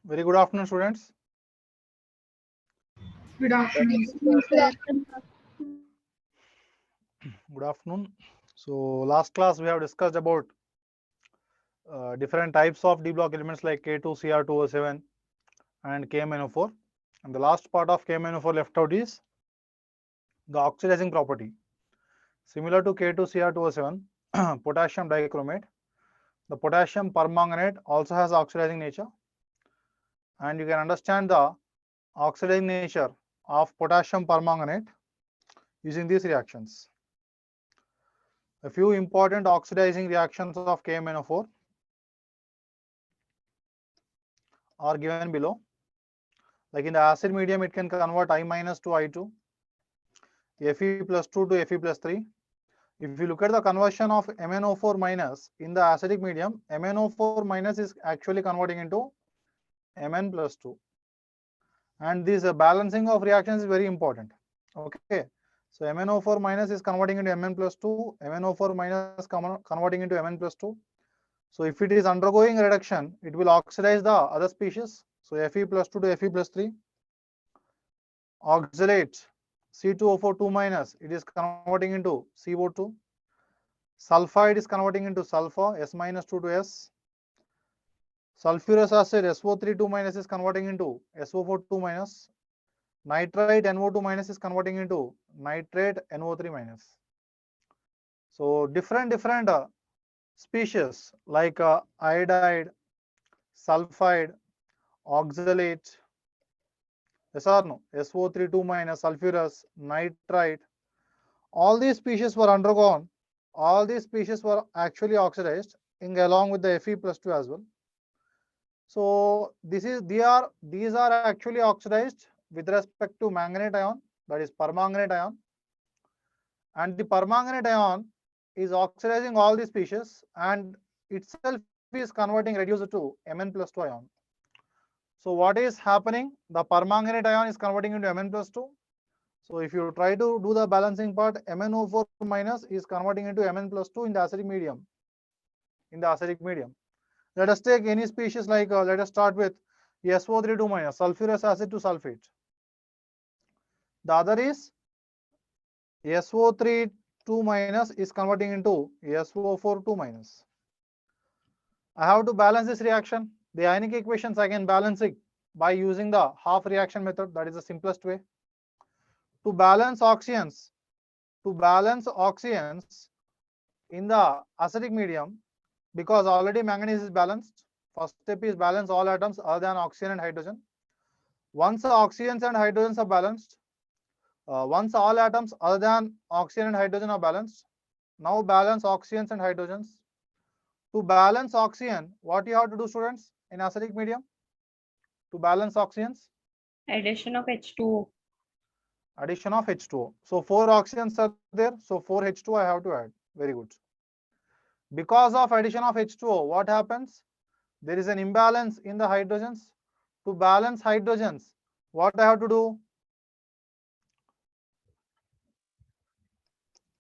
Very good afternoon, students. Good afternoon. Good afternoon. So, last class we have discussed about different types of D block elements like K2Cr2O7 and KMnO4. And the last part of KMnO4 left out is the oxidizing property. Similar to K2Cr2O7, potassium dichromate, the potassium permanganate also has oxidizing nature. And you can understand the oxidizing nature of potassium permanganate using these reactions. A few important oxidizing reactions of KMnO4 are given below. Like in the acid medium, it can convert I minus to I2, Fe plus 2 to Fe plus 3. If you look at the conversion of MnO4 minus in the acidic medium, MnO4 minus is actually converting into Mn plus 2. And this balancing of reactions is very important. Okay. So MnO4 minus is converting into Mn plus 2, MnO4 minus converting into Mn plus 2. So if it is undergoing reduction, it will oxidize the other species. So Fe plus 2 to Fe plus 3. Oxalate C2O4 2 minus, it is converting into CO2. Sulfide is converting into sulfur, S minus 2 to S. Sulfurous acid SO3 2 minus is converting into SO4 2 minus. Nitrite NO2 minus is converting into nitrate NO3 minus. So different species like iodide, sulfide, oxalate, yes or no, SO3 2 minus, sulfurous, nitrite, all these species were undergone, all these species were actually oxidized along with the Fe plus 2 as well. So these are actually oxidized with respect to manganate ion, that is permanganate ion, and the permanganate ion is oxidizing all these species and itself is converting reduced to Mn plus 2 ion. So what is happening? The permanganate ion is converting into Mn plus 2. So if you try to do the balancing part, MnO4 minus is converting into Mn plus 2 in the acidic medium. Let us take any species like, let us start with SO3 2 minus, sulfurous acid to sulfate. The other is SO3 2 minus is converting into SO4 2 minus. I have to balance this reaction. The ionic equations I can balance it by using the half reaction method. That is the simplest way. To balance oxygens in the acidic medium, because already manganese is balanced, first step is balance all atoms other than oxygen and hydrogen. Once the oxygens and hydrogens are balanced, once all atoms other than oxygen and hydrogen are balanced, now balance oxygens and hydrogens. To balance oxygen, what you have to do, students, in acidic medium? To balance oxygens? Addition of H2O. Addition of H2O. So 4 oxygens are there, so 4 H2O I have to add. Very good. Because of addition of H2O, what happens? There is an imbalance in the hydrogens. To balance hydrogens, what I have to do?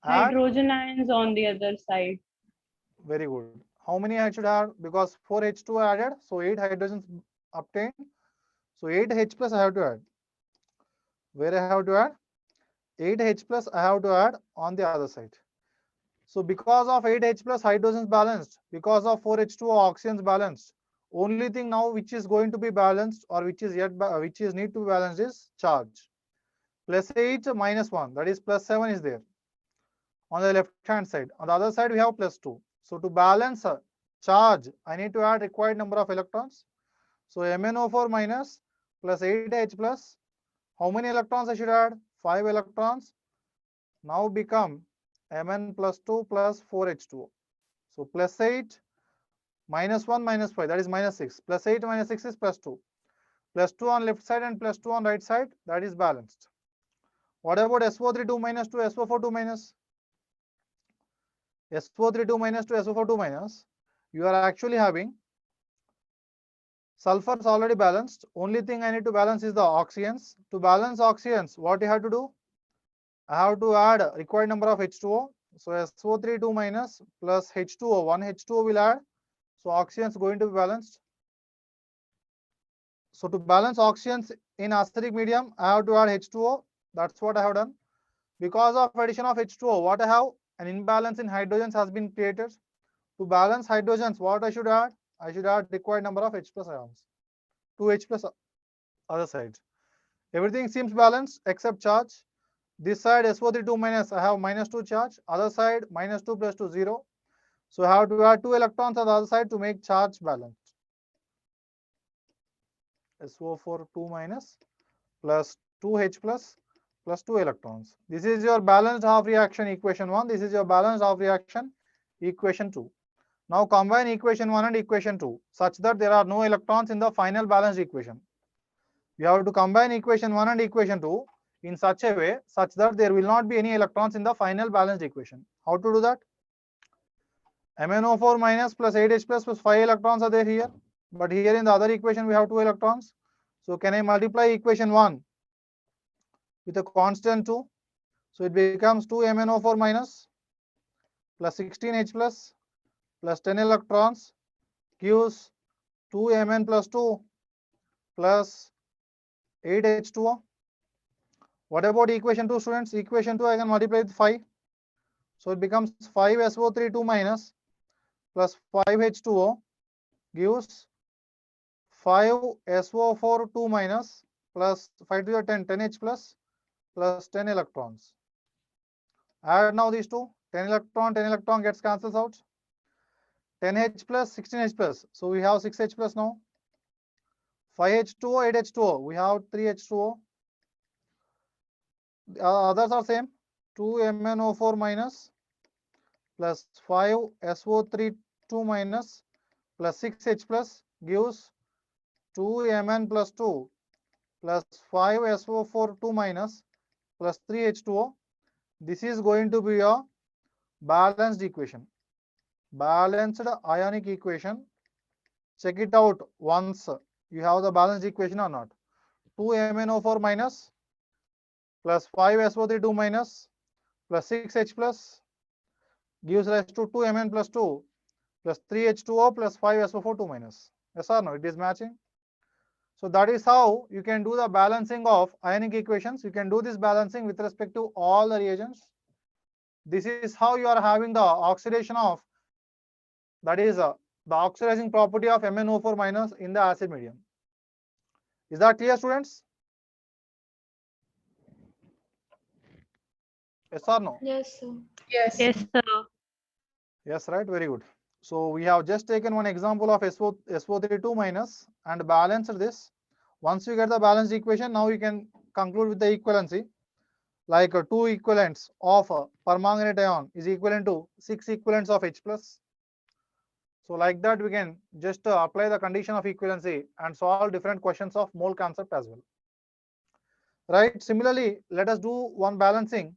Add. Hydrogen ions on the other side. Very good. How many I should add? Because 4 H2O added, so 8 hydrogens obtained. So 8 H plus I have to add. Where I have to add? 8 H plus I have to add on the other side. So because of 8 H plus hydrogens balanced, because of 4 H2O oxygens balanced, only thing now which is going to be balanced or which is need to be balanced is charge. Plus 8 minus 1, that is plus 7 is there on the left hand side. On the other side we have plus 2. So to balance charge, I need to add required number of electrons. So MnO4 minus plus 8H plus, how many electrons I should add? 5 electrons. Now become Mn plus 2 plus 4H2O. So plus 8 minus 1 minus 5, that is minus 6. Plus 8 minus 6 is plus 2. Plus 2 on left side and plus 2 on right side, that is balanced. What about SO3 2 minus to SO4 2 minus? SO3 2 minus to SO4 2 minus, you are actually having sulfurs already balanced. Only thing I need to balance is the oxygens. To balance oxygens, what you have to do? I have to add required number of H2O. So SO3 2 minus plus H2O, 1 H2O will add. So oxygens going to be balanced. So to balance oxygens in acidic medium, I have to add H2O. That's what I have done. Because of addition of H2O, what I have? An imbalance in hydrogens has been created. To balance hydrogens, what I should add? I should add required number of H plus ions. 2H plus other side. Everything seems balanced except charge. This side SO3 2 minus, I have minus 2 charge. Other side minus 2 plus 2 0. So I have to add 2 electrons on the other side to make charge balanced. SO4 2 minus plus 2H plus 2 electrons. This is your balanced half reaction equation 1. This is your balanced half reaction equation 2. Now combine equation 1 and equation 2 such that there are no electrons in the final balanced equation. You have to combine equation 1 and equation 2 in such a way such that there will not be any electrons in the final balanced equation. How to do that? MnO4 minus plus 8H plus 5 electrons are there here. But here in the other equation we have 2 electrons. So can I multiply equation 1 with a constant 2? So it becomes 2 MnO4 minus plus 16H plus 10 electrons gives 2 Mn plus 2 plus 8H2O. What about equation 2, students? Equation 2 I can multiply with 5. So it becomes 5SO3 2 minus plus 5H2O gives 5SO4 2 minus plus 5 to the 10, 10H plus 10 electrons. Add now these two. 10 electron gets cancels out. 10H plus 16H plus. So we have 6H plus now. 5H2O, 8H2O. We have 3H2O. The others are same. 2 MnO4 minus plus 5SO3 2 minus plus 6H plus gives 2 Mn plus 2 plus 5SO4 2 minus plus 3H2O. This is going to be a balanced equation. Balanced ionic equation. Check it out once you have the balanced equation or not. 2 MnO4 minus plus 5SO3 2 minus plus 6H plus gives rise to 2 Mn plus 2 plus 3H2O plus 5SO4 2 minus. Yes or no? It is matching. So that is how you can do the balancing of ionic equations. You can do this balancing with respect to all the reagents. This is how you are having the oxidation of, that is the oxidizing property of MnO4 minus in the acid medium. Is that clear, students? Yes or no? Yes, sir. Yes. Yes, sir. Yes, right. Very good. So we have just taken one example of SO3 2 minus and balanced this. Once you get the balanced equation, now you can conclude with the equivalency. Like 2 equivalents of permanganate ion is equivalent to 6 equivalents of H plus. So like that we can just apply the condition of equivalency and solve different questions of mole concept as well. Right. Similarly, let us do one balancing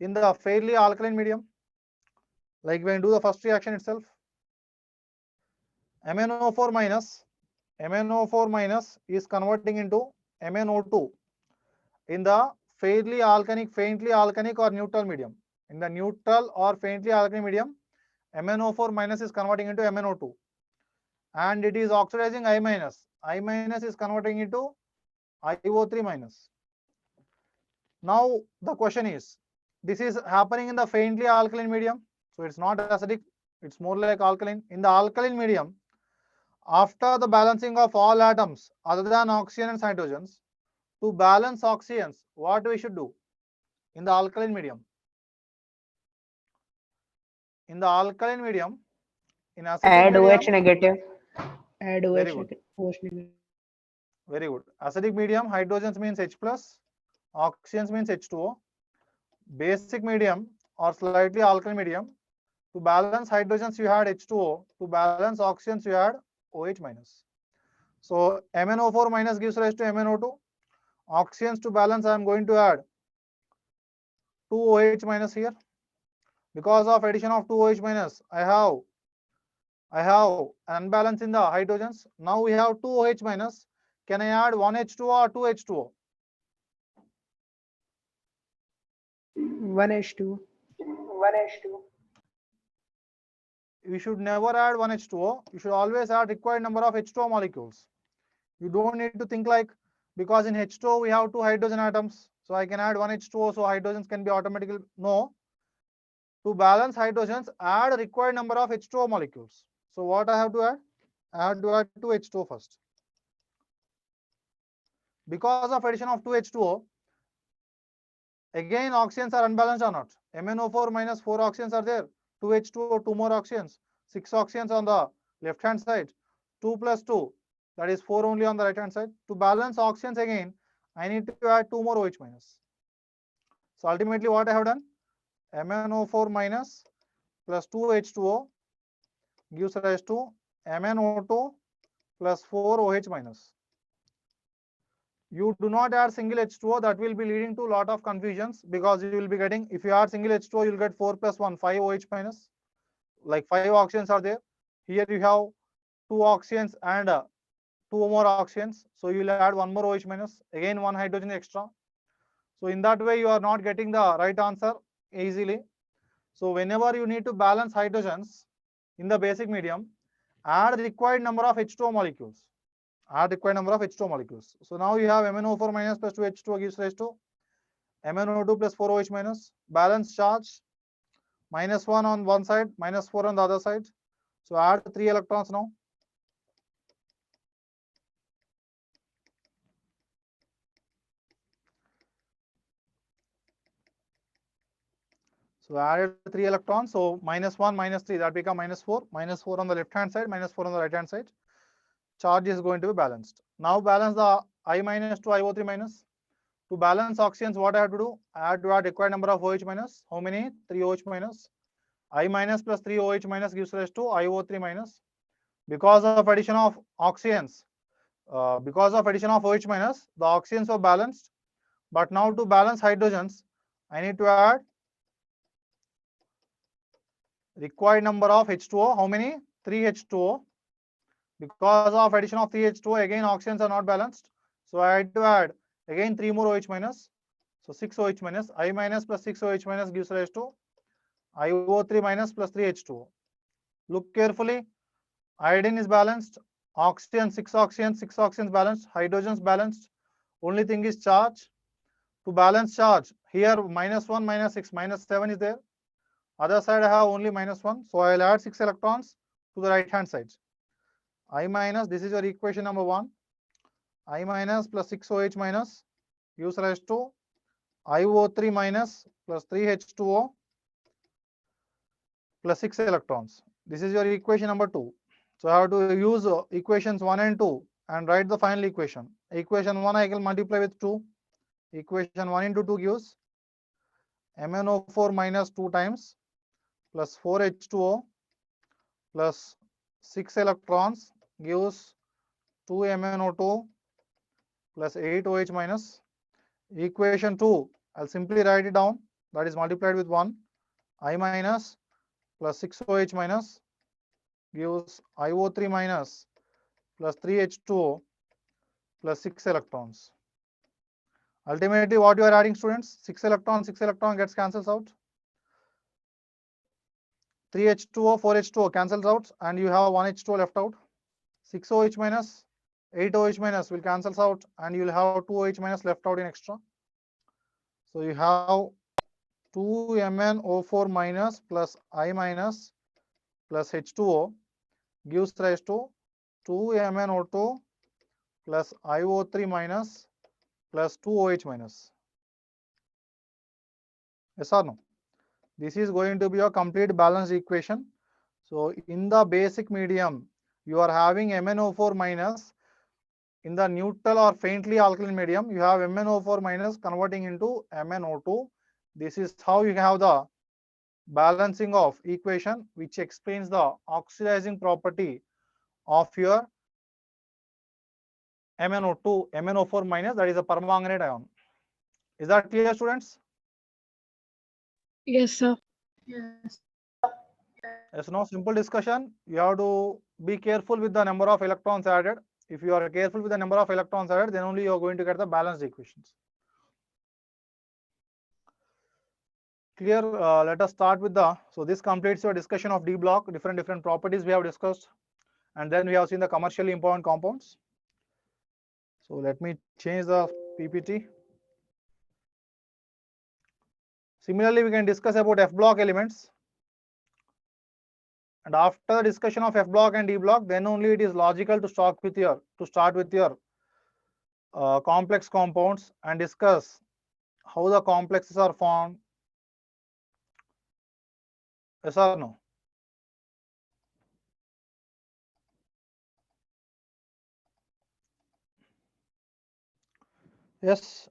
in the fairly alkaline medium. Like when do the first reaction itself. MnO4 minus is converting into MnO2 in the faintly alkalic or neutral medium. In the neutral or faintly alkaline medium, MnO4 minus is converting into MnO2 and it is oxidizing I minus. I minus is converting into IO3 minus. Now the question is, this is happening in the faintly alkaline medium, so it's not acidic, it's more like alkaline. In the alkaline medium, after the balancing of all atoms other than oxygen and hydrogens, to balance oxygens, what we should do in the alkaline medium? In the alkaline medium, in acidic Add medium, OH negative. Add very OH good. negative. Very good. Acidic medium, hydrogens means H plus, oxygens means H2O. Basic medium or slightly alkaline medium, to balance hydrogens you had H2O, to balance oxygens you had OH minus. So MnO4 minus gives rise to MnO2. Oxygens to balance I am going to add 2 OH minus here. Because of addition of 2 OH minus, I have an unbalance in the hydrogens. Now we have 2 OH minus. Can I add 1 H2O or 2 H2O? 1H2. You should never add 1 H2O. You should always add required number of H2O molecules. You don't need to think like, because in H2O we have 2 hydrogen atoms, so I can add one H2O, so hydrogens can be automatically. No. To balance hydrogens, add required number of H2O molecules. So what I have to add? I have to add 2 H2O first. Because of addition of 2 H2O, again oxygens are unbalanced or not? MnO4 minus 4 oxygens are there. 2 H2O, 2 more oxygens. 6 oxygens on the left hand side. 2 plus 2, that is 4 only on the right hand side. To balance oxygens again, I need to add 2 more OH minus. So ultimately what I have done? MnO4 minus plus 2 H2O gives rise to MnO2 plus 4 OH minus. You do not add single H2O, that will be leading to a lot of confusions, because you will be getting, if you add single H2O, you will get 4 plus 1, 5 OH minus. Like 5 oxygens are there. Here you have 2 oxygens and 2 more oxygens. So you will add 1 more OH minus, again 1 hydrogen extra. So in that way, you are not getting the right answer easily. So whenever you need to balance hydrogens in the basic medium, add required number of H2O molecules. Add required number of H2O molecules. So now you have MnO4 minus plus 2 H2O gives rise to MnO2 plus 4 OH minus. Balance charge, minus 1 on one side, minus 4 on the other side. So add 3 electrons now. So added 3 electrons. So minus 1, minus 3, that become minus 4. Minus 4 on the left hand side, minus 4 on the right hand side. Charge is going to be balanced. Now balance the I minus to IO3 minus. To balance oxygens, what I have to do? I have to add required number of OH minus. How many? 3 OH minus. I minus plus 3 OH minus gives rise to IO3 minus. Because of addition of oxygens, because of addition of OH minus, the oxygens are balanced. But now to balance hydrogens, I need to add required number of H2O. How many? 3 H2O. Because of addition of 3 H2O, again oxygens are not balanced. So I had to add again 3 more OH minus. So 6 OH minus. I minus plus 6 OH minus gives rise to IO3 minus plus 3 H2O. Look carefully. Iodine is balanced. Oxygen, 6 oxygens, 6 oxygens balanced. Hydrogens balanced. Only thing is charge. To balance charge, here minus 1, minus 6, minus 7 is there. Other side I have only minus 1. So I will add 6 electrons to the right hand side. I minus, this is your equation number 1. I minus plus 6 OH minus gives rise to IO3 minus plus 3 H2O plus 6 electrons. This is your equation number 2. So I have to use equations 1 and 2 and write the final equation. Equation 1 I can multiply with 2. Equation 1 into 2 gives MnO4 minus 2 times plus 4 H2O plus 6 electrons gives 2 MnO2 plus 8 OH minus. Equation 2, I'll simply write it down. That is multiplied with 1. I minus plus 6 OH minus gives IO3 minus plus 3 H2O plus 6 electrons. Ultimately, what you are adding, students? 6 electrons gets cancels out. 3 H2O, 4 H2O cancels out, and you have 1 H2O left out. 6 OH minus, 8 OH minus will cancels out, and you will have 2 OH minus left out in extra. So you have 2 MnO4 minus plus I minus plus H2O gives rise to 2 MnO2 plus IO3 minus plus 2 OH minus. Yes or no? This is going to be a complete balanced equation. So in the basic medium, you are having MnO4 minus. In the neutral or faintly alkaline medium, you have MnO4 minus converting into MnO2. This is how you have the balancing of equation, which explains the oxidizing property of your MnO2, MnO4 minus, that is a permanganate ion. Is that clear, students? Yes, sir. Yes, no, simple discussion. You have to be careful with the number of electrons added. If you are careful with the number of electrons added, then only you are going to get the balanced equations. Clear? Let us start with the, so this completes your discussion of D block, different properties we have discussed, and then we have seen the commercially important compounds. So let me change the PPT. Similarly, we can discuss about F block elements. And after the discussion of F block and D block, then only it is logical to start with your complex compounds and discuss how the complexes are formed. Yes or no? Yes.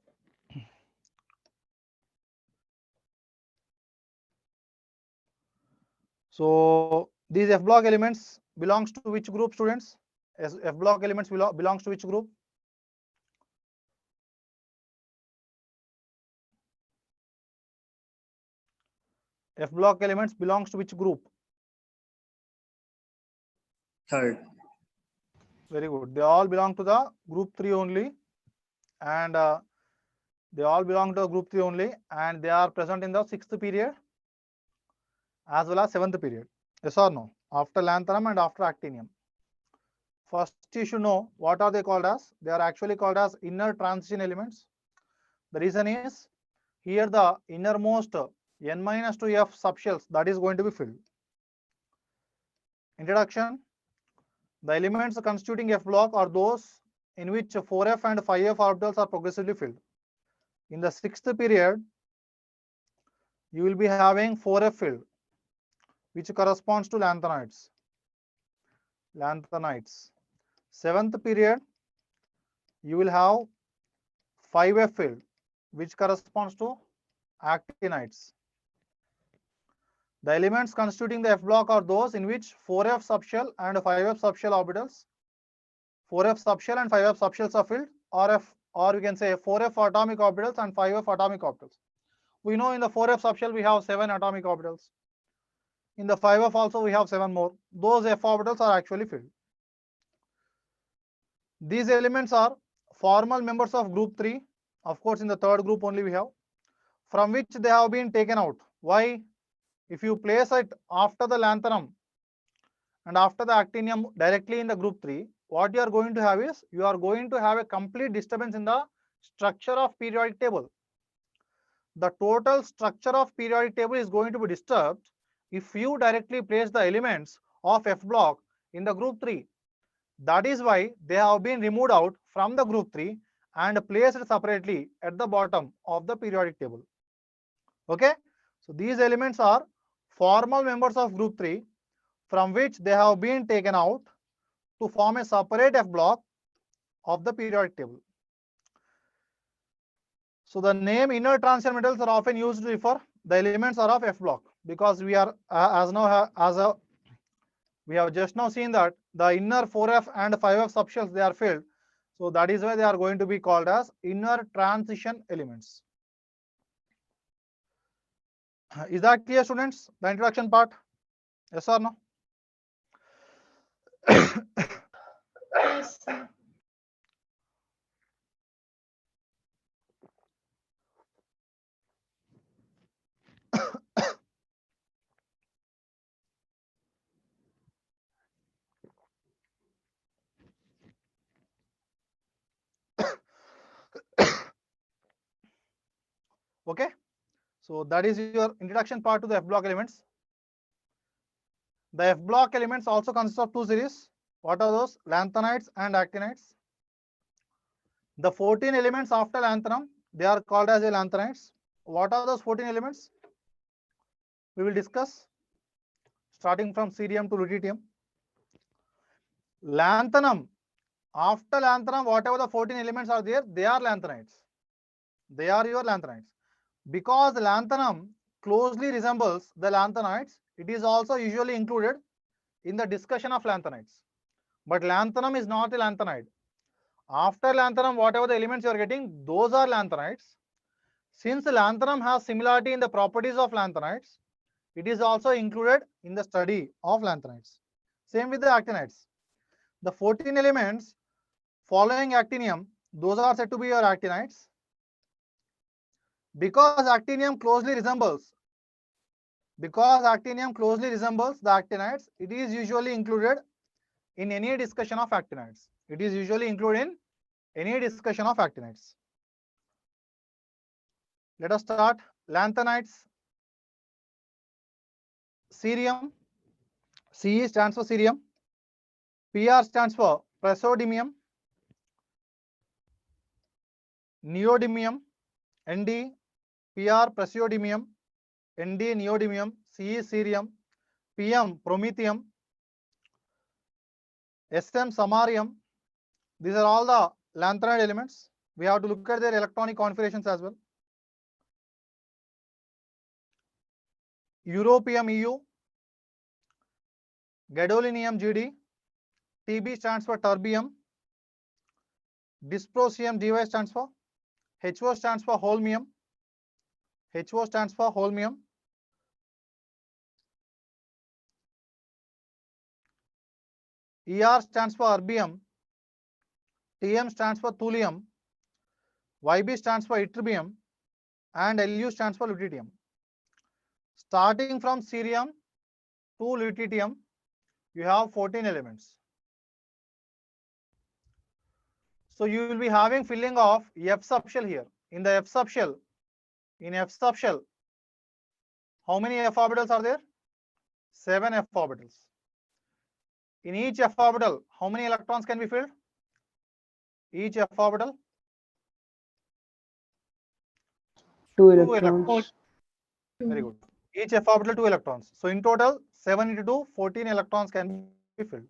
So these F block elements belongs to which group, students? F block elements belongs to which group? F block elements belongs to which group? Third. Very good. They all belong to the group 3 only, and they all belong to group 3 only, and they are present in the 6th period as well as 7th period. Yes or no? After lanthanum and after actinium. First, you should know what are they called as. They are actually called as inner transition elements. The reason is here the innermost n minus 2 f subshells that is going to be filled. Introduction. The elements constituting F block are those in which 4f and 5f orbitals are progressively filled. In the 6th period, you will be having 4f filled, which corresponds to lanthanides. 7th period, you will have 5f filled, which corresponds to actinides. The elements constituting the F block are those in which 4f subshell and 5f subshell orbitals, 4f subshell and 5f subshells are filled, or you can say 4f atomic orbitals and 5f atomic orbitals. We know in the 4f subshell we have 7 atomic orbitals. In the 5f also we have 7 more. Those f orbitals are actually filled. These elements are formal members of group 3. Of course, in the third group only we have, from which they have been taken out. Why? If you place it after the lanthanum and after the actinium directly in the group 3, what you are going to have is, you are going to have a complete disturbance in the structure of periodic table. The total structure of periodic table is going to be disturbed if you directly place the elements of F block in the group 3. That is why they have been removed out from the group 3 and placed separately at the bottom of the periodic table. Okay, so these elements are formal members of group 3 from which they have been taken out to form a separate F block of the periodic table. So the name inner transition metals are often used to refer the elements are of F block, because we are we have just now seen that the inner 4f and 5f subshells they are filled. So that is why they are going to be called as inner transition elements. Is that clear, students? The introduction part? Yes or no? Yes, sir. Okay, so that is your introduction part to the F block elements. The F block elements also consist of two series. What are those? Lanthanides and actinides. The 14 elements after lanthanum, they are called as a lanthanides. What are those 14 elements? We will discuss starting from cerium to lutetium. Lanthanum, after lanthanum, whatever the 14 elements are there, they are lanthanides. They are your lanthanides. Because lanthanum closely resembles the lanthanides, it is also usually included in the discussion of lanthanides. But lanthanum is not a lanthanide. After lanthanum, whatever the elements you are getting, those are lanthanides. Since lanthanum has similarity in the properties of lanthanides, it is also included in the study of lanthanides. Same with the actinides. The 14 elements following actinium, those are said to be your actinides. Because actinium closely resembles the actinides, it is usually included in any discussion of actinides. It is usually included in any discussion of actinides. Let us start. Lanthanides, cerium, Ce stands for cerium, Pr stands for praseodymium, neodymium, Nd, Pr praseodymium, Nd neodymium, Ce cerium, Pm promethium, Sm samarium. These are all the lanthanide elements. We have to look at their electronic configurations as well. Europium EU, gadolinium GD, Tb stands for terbium, dysprosium dy stands for, HO stands for holmium, HO stands for holmium, ER stands for erbium, Tm stands for thulium, Yb stands for ytterbium, and Lu stands for lutetium. Starting from cerium to lutetium, you have 14 elements. So you will be having filling of F subshell here. In the F subshell, how many F orbitals are there? 7 F orbitals. In each F orbital, how many electrons can be filled? Each F orbital? 2 2 electrons. Very good. Each F orbital 2 electrons. So in total, 7 into 2, 14 electrons can be filled.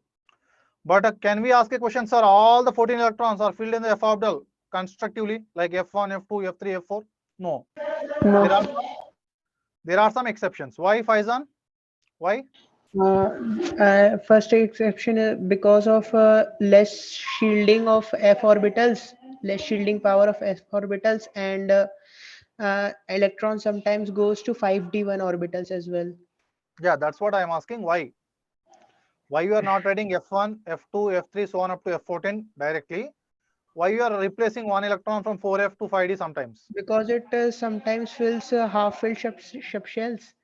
But can we ask a question, sir? All the 14 electrons are filled in the F orbital constructively, like F1, F2, F3, F4? No. No. There are some exceptions. Why, Faizan? Why? First exception because of less shielding of f orbitals, less shielding power of f orbitals, and electron sometimes goes to 5d1 orbitals as well. Yeah, that's what I am asking. Why? Why you are not writing F1, F2, F3, so on up to F14 directly? Why you are replacing one electron from 4F to 5D sometimes? Because it sometimes fills half-filled subshells.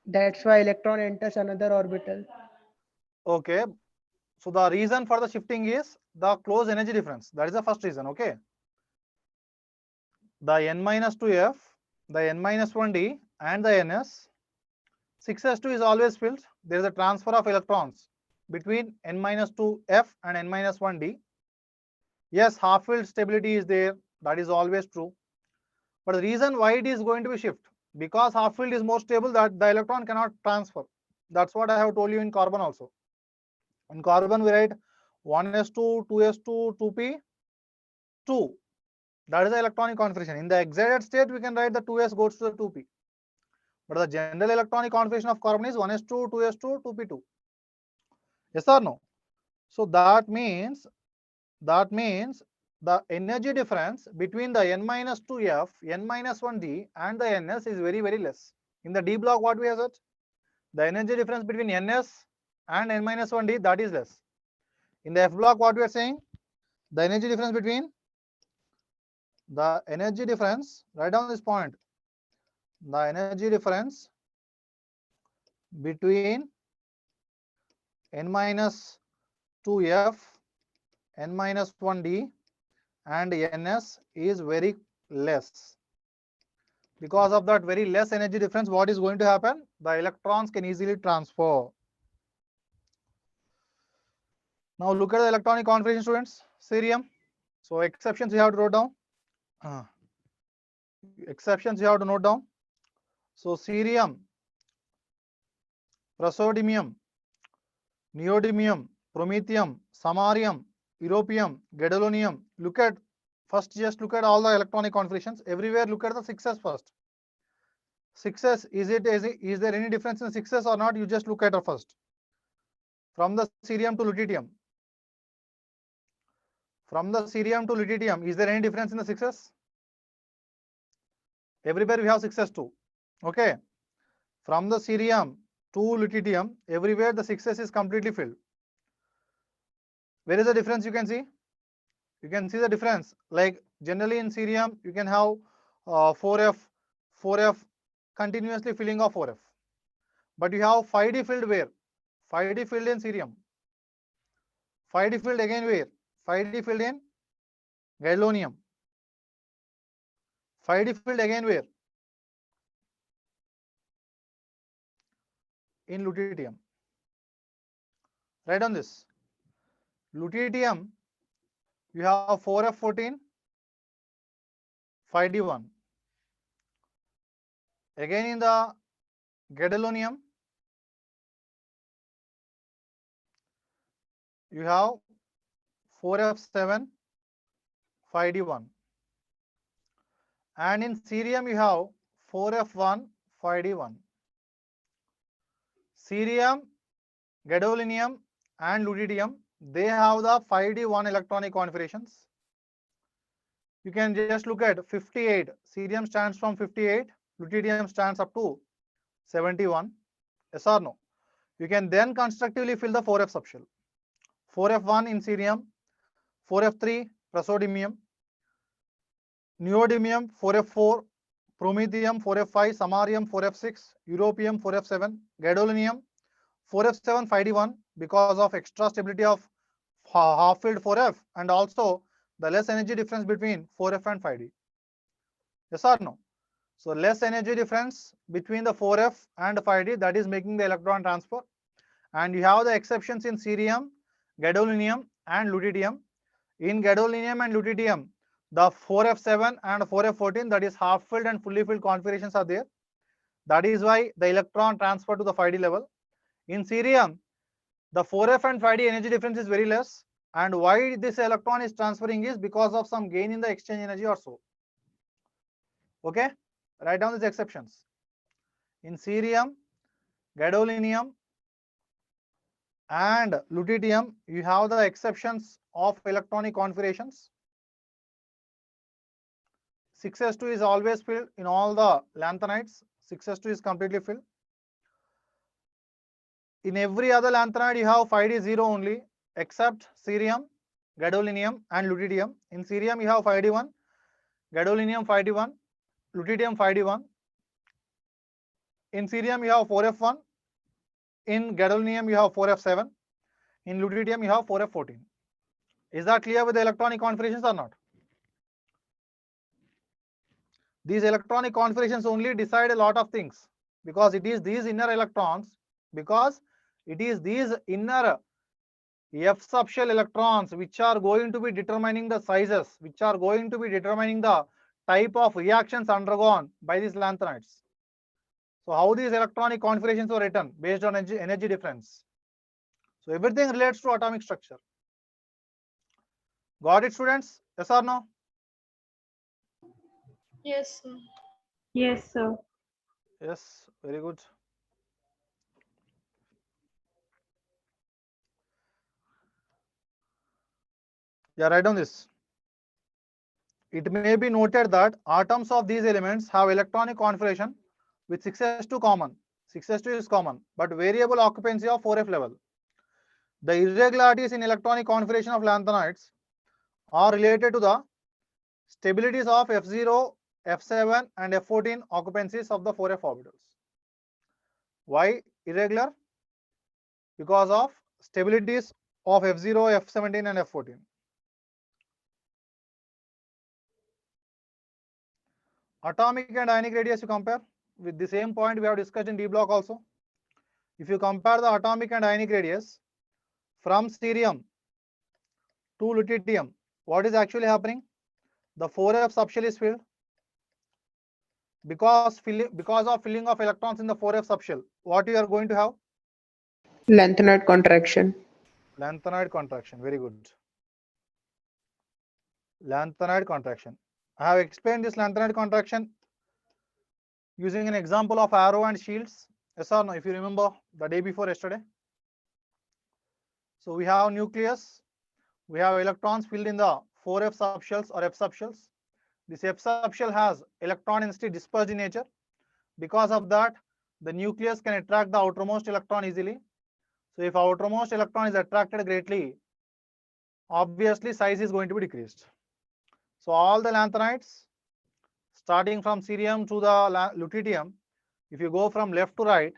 That's why electron enters another orbital. Okay. So the reason for the shifting is the close energy difference. That is the first reason. Okay. The n-2f, the n-1d, and the ns. 6s2 is always filled. There is a transfer of electrons between n-2f and n-1d. Yes, half-filled stability is there. That is always true. But the reason why it is going to be shift, because half-filled is more stable, that the electron cannot transfer. That's what I have told you in carbon also. In carbon, we write 1s2, 2s2, 2p, 2. That is the electronic configuration. In the excited state, we can write the 2s goes to the 2p. But the general electronic configuration of carbon is 1s2, 2s2, 2p2. Yes or no? So that means the energy difference between the n-2f, n-1d and the ns is very, very less. In the D block, what we have said? The energy difference between ns and n-1d, that is less. In the F block, what we are saying? The energy difference between write down this point. The energy difference between n-2f, n-1d and ns is very less. Because of that very less energy difference, what is going to happen? The electrons can easily transfer. Now look at the electronic configuration, students. Cerium. So exceptions you have to note down. Exceptions you have to note down. So cerium, praseodymium, neodymium, promethium, samarium, europium, gadolinium. Just look at all the electronic configurations. Everywhere look at the 6s first. 6s, is there any difference in 6s or not? You just look at it first. From the cerium to lutetium. From the cerium to lutetium, is there any difference in the 6s? Everywhere we have 6s too. Okay. From the cerium to lutetium, everywhere the 6s is completely filled. Where is the difference you can see? You can see the difference. Like generally in cerium, you can have 4f continuously filling of 4f. But you have 5d filled where? 5d filled in cerium. 5d filled again where? 5d filled in gadolinium. 5d field again where? In lutetium. Write on this. Lutetium, you have 4f14, 5d1. Again in the gadolinium, you have 4f7, 5d1. And in cerium, you have 4f1, 5d1. Cerium, gadolinium, and lutetium, they have the 5d1 electronic configurations. You can just look at 58. Cerium stands from 58. Lutetium stands up to 71. Yes or no? You can then constructively fill the 4f subshell. 4f1 in cerium, 4f3 praseodymium, neodymium 4f4, promethium 4f5, samarium 4f6, europium 4f7, gadolinium 4f7 5d1 because of extra stability of half filled 4f and also the less energy difference between 4f and 5d. Yes or no? So less energy difference between the 4f and 5d, that is making the electron transfer. And you have the exceptions in cerium, gadolinium and lutetium. In gadolinium and lutetium, the 4f7 and 4f14, that is half filled and fully filled configurations are there. That is why the electron transfer to the 5d level. In cerium, the 4f and 5d energy difference is very less, and why this electron is transferring is because of some gain in the exchange energy or so. Okay, write down these exceptions. In cerium, gadolinium and lutetium, you have the exceptions of electronic configurations. 6s2 is always filled in all the lanthanides. 6s2 is completely filled. In every other lanthanide, you have 5d 0 only, except cerium, gadolinium, and lutetium. In cerium, you have 5d1, gadolinium 5d1, lutetium 5d1. In cerium, you have 4f1. In gadolinium, you have 4f7. In lutetium, you have 4f14. Is that clear with the electronic configurations or not? These electronic configurations only decide a lot of things because it is these inner electrons, because it is these inner F subshell electrons which are going to be determining the sizes, which are going to be determining the type of reactions undergone by these lanthanides. So how these electronic configurations were written based on energy difference. So everything relates to atomic structure. Got it, students? Yes or no? Yes, sir. Yes, sir. Yes, very good. Yeah, write down this. It may be noted that atoms of these elements have electronic configuration with 6s2 common. 6s2 is common, but variable occupancy of 4f level. The irregularities in electronic configuration of lanthanides are related to the stabilities of F0, F7 and F14 occupancies of the 4f orbitals. Why irregular? Because of stabilities of F0, F17 and F14. Atomic and ionic radius you compare with the same point we have discussed in D block also. If you compare the atomic and ionic radius from cerium to lutetium, what is actually happening? The 4f subshell is filled because of filling of electrons in the 4f subshell. What you are going to have? Lanthanide contraction. Lanthanide contraction. Very good. Lanthanide contraction. I have explained this lanthanide contraction using an example of arrow and shields. Yes or no? If you remember the day before yesterday. So we have nucleus. We have electrons filled in the 4f subshells or f subshells. This f subshell has electron density dispersed in nature. Because of that, the nucleus can attract the outermost electron easily. So if outermost electron is attracted greatly, obviously size is going to be decreased. So all the lanthanides, starting from cerium to the lutetium, if you go from left to right,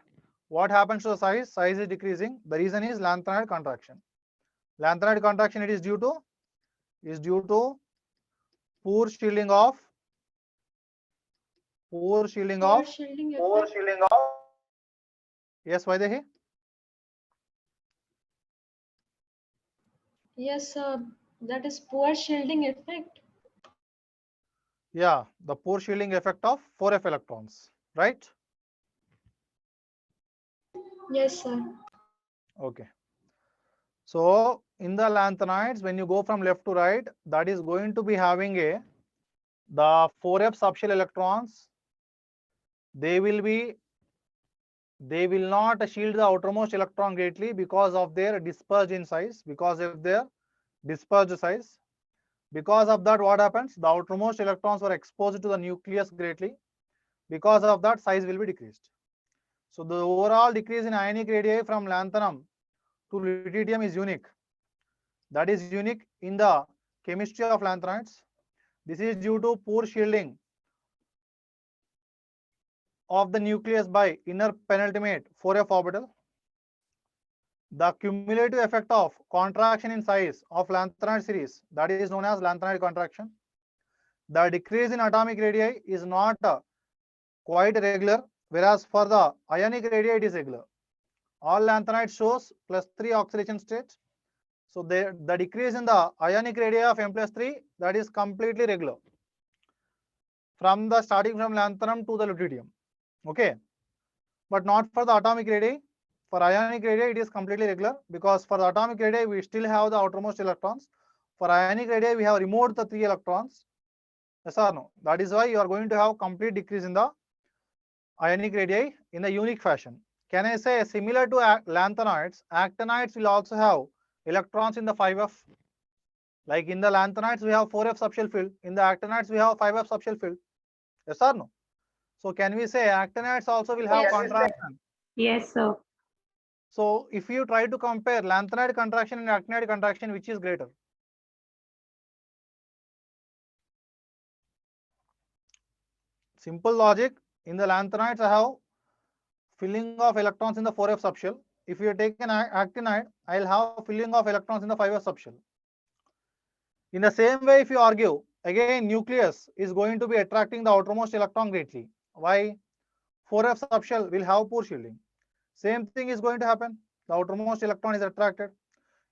what happens to the size? Size is decreasing. The reason is lanthanide contraction. Lanthanide contraction, it is due to poor shielding of Poor shielding effect. yes, Vaidehi? Yes, that is poor shielding effect. Yeah, the poor shielding effect of 4f electrons, right? Yes, sir. Okay. So in the lanthanides, when you go from left to right, that is going to be having the 4f subshell electrons. They will not shield the outermost electron greatly because of their dispersed in size, because of their dispersed size. Because of that, what happens? The outermost electrons were exposed to the nucleus greatly. Because of that, size will be decreased. So the overall decrease in ionic radii from lanthanum to lutetium is unique. That is unique in the chemistry of lanthanides. This is due to poor shielding of the nucleus by inner penultimate 4f orbital. The cumulative effect of contraction in size of lanthanide series, that is known as lanthanide contraction. The decrease in atomic radii is not quite regular, whereas for the ionic radii it is regular. All lanthanides shows +3 oxidation state. So the decrease in the ionic radii of M+3, that is completely regular from the starting from lanthanum to the lutetium. Okay, but not for the atomic radii. For ionic radii, it is completely regular because for the atomic radii, we still have the outermost electrons. For ionic radii, we have removed the 3 electrons. Yes or no? That is why you are going to have complete decrease in the ionic radii in a unique fashion. Can I say similar to lanthanides, actinides will also have electrons in the 5f. Like in the lanthanides, we have 4f subshell field. In the actinides, we have 5f subshell field. Yes or no? So can we say actinides also will have Yes. contraction? Yes, sir. So if you try to compare lanthanide contraction and actinide contraction, which is greater? Simple logic. In the lanthanides, I have filling of electrons in the 4f subshell. If you take an actinide, I'll have filling of electrons in the 5f subshell. In the same way, if you argue, again nucleus is going to be attracting the outermost electron greatly. Why? 4f subshell will have poor shielding. Same thing is going to happen. The outermost electron is attracted.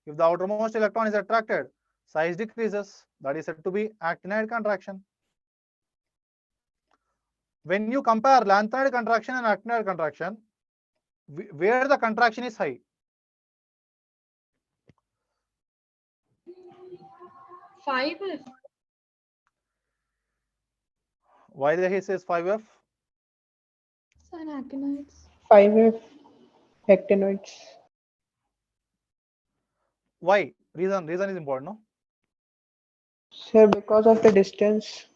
If the outermost electron is attracted, size decreases. That is said to be actinide contraction. When you compare lanthanide contraction and actinide contraction, where the contraction is high? 5F. Why the he says 5f? Sir, actinides. 5F actinoids. Why? Reason is important, no? Sir, because of the distance.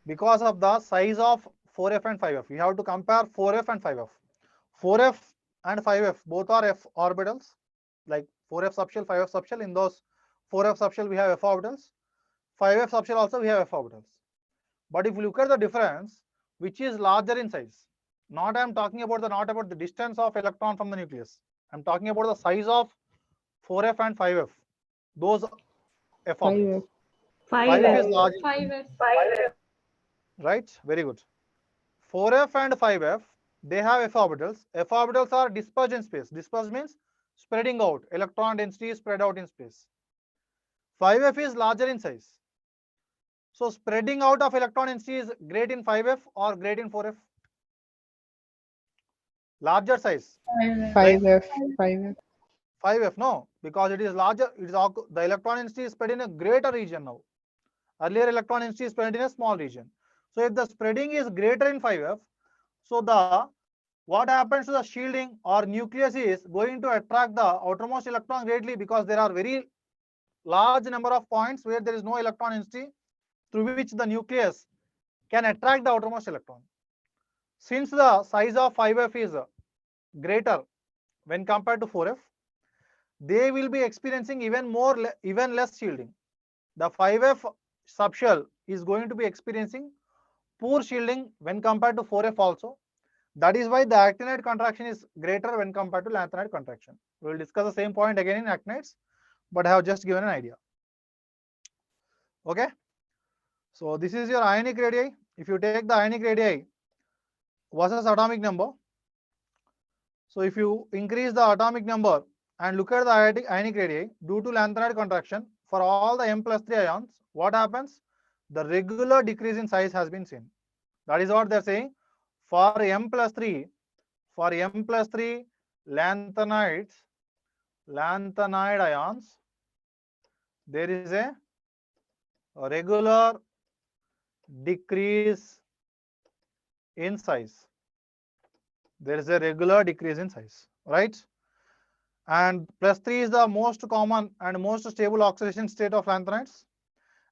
Because of the size of 4f and 5f. You have to compare 4f and 5f. 4f and 5f both are f orbitals, like 4f subshell, 5f subshell. In those 4f subshell we have f orbitals. 5f subshell also we have f orbitals. But if you look at the difference, which is larger in size, not talking about the distance of electron from the nucleus. I'm talking about the size of 4f and 5f. Those f orbitals. 5F. 5f is 5F. large, 5F. right? Very good. 4f and 5f, they have f orbitals. F orbitals are dispersed in space. Dispersed means spreading out. Electron density is spread out in space. 5f is larger in size. So spreading out of electron density is great in 5f or great in 4f? Larger size. 5F. 5F. 5f, no, because it is larger. It is the electron density is spread in a greater region now. Earlier electron density is spread in a small region. So if the spreading is greater in 5f, so what happens to the shielding or nucleus is going to attract the outermost electron greatly because there are very large number of points where there is no electron density through which the nucleus can attract the outermost electron. Since the size of 5f is greater when compared to 4f, they will be experiencing even less shielding. The 5f subshell is going to be experiencing poor shielding when compared to 4f also. That is why the actinide contraction is greater when compared to lanthanide contraction. We will discuss the same point again in actinides, but I have just given an idea. Okay. So this is your ionic radii. If you take the ionic radii versus atomic number, so if you increase the atomic number and look at the ionic radii due to lanthanide contraction for all the m+3 ions, what happens? The regular decrease in size has been seen. That is what they are saying. For m+3, for m+3 lanthanides, lanthanide ions, there is a regular decrease in size. There is a regular decrease in size, right? And +3 is the most common and most stable oxidation state of lanthanides.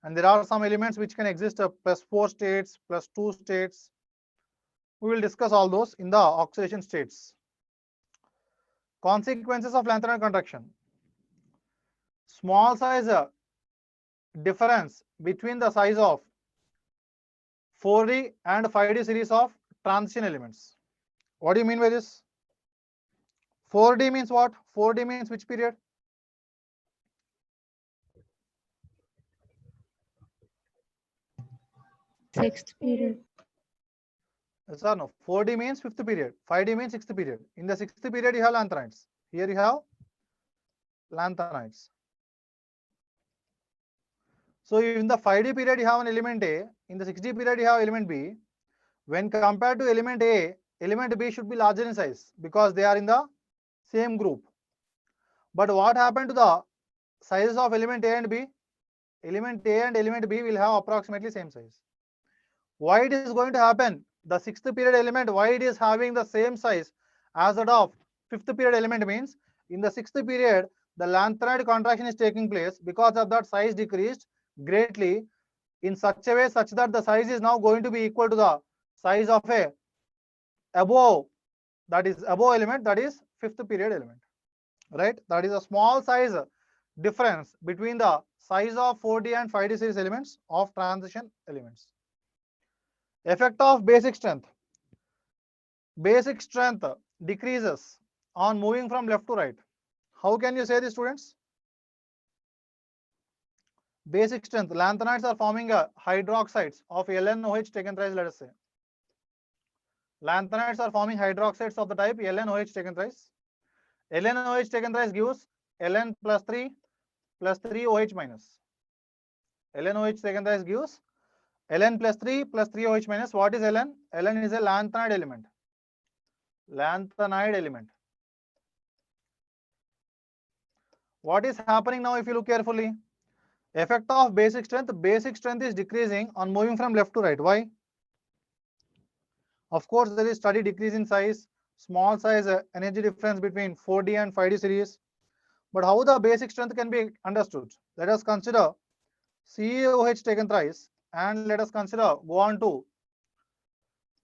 And there are some elements which can exist +4 states, +2 states. We will discuss all those in the oxidation states. Consequences of lanthanide contraction. Small size difference between the size of 4D and 5D series of transition elements. What do you mean by this? 4D means what? 4D means which period? Sixth period. Yes or no? 4D means fifth period. 5D means sixth period. In the sixth period, you have lanthanides. Here you have lanthanides. So in the 5D period, you have an element A. In the 6D period, you have element B. When compared to element A, element B should be larger in size because they are in the same group. But what happened to the sizes of element A and B? Element A and element B will have approximately same size. Why it is going to happen? The sixth period element, why it is having the same size as that of fifth period element means in the sixth period, the lanthanide contraction is taking place. Because of that, size decreased greatly in such a way such that the size is now going to be equal to the size of a above, that is above element, that is fifth period element, right? That is a small size difference between the size of 4D and 5D series elements of transition elements. Effect of basic strength. Basic strength decreases on moving from left to right. How can you say this, students? Basic strength. Lanthanides are forming hydroxides of LNOH taken thrice, let us say. Lanthanides are forming hydroxides of the type LNOH taken thrice. LNOH taken thrice gives Ln plus 3 OH minus. LNOH taken thrice gives Ln plus 3 OH minus. What is Ln? Ln is a lanthanide element. Lanthanide element. What is happening now if you look carefully? Effect of basic strength. Basic strength is decreasing on moving from left to right. Why? Of course, there is steady decrease in size, small size energy difference between 4D and 5D series. But how the basic strength can be understood? Let us consider CaOH taken thrice, and let us consider go on to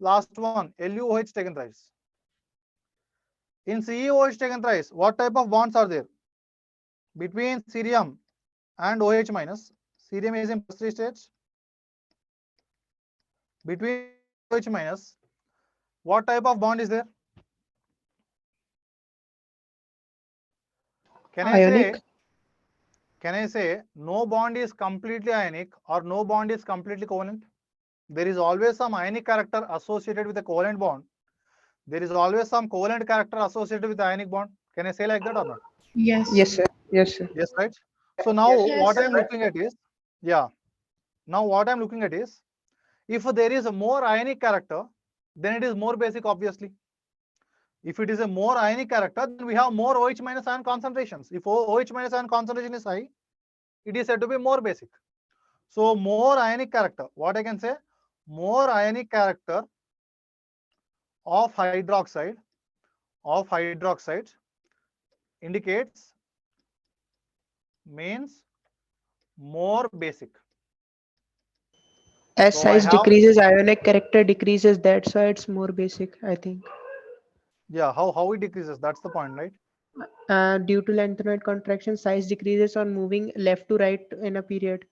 last one LuOH taken thrice. In CaOH taken thrice, what type of bonds are there between cerium and OH minus? Cerium is in +3 states. Between OH minus, what type of bond is there? Can Ionic. I say no bond is completely ionic or no bond is completely covalent? There is always some ionic character associated with a covalent bond. There is always some covalent character associated with the ionic bond. Can I say like that or not? Yes. Yes, sir. Yes, sir. Yes, right? So now what Yes. I'm looking at is, yeah, now what I'm looking at is, if there is a more ionic character, then it is more basic, obviously. If it is a more ionic character, then we have more OH minus ion concentrations. If OH minus ion concentration is high, it is said to be more basic. So more ionic character, what I can say, more ionic character of hydroxide indicates means more basic. As So I size have, decreases, ionic character decreases. That's why it's more basic, I think. yeah, how it decreases, that's the point, right? Due to lanthanide contraction, size decreases on moving left to right in a period.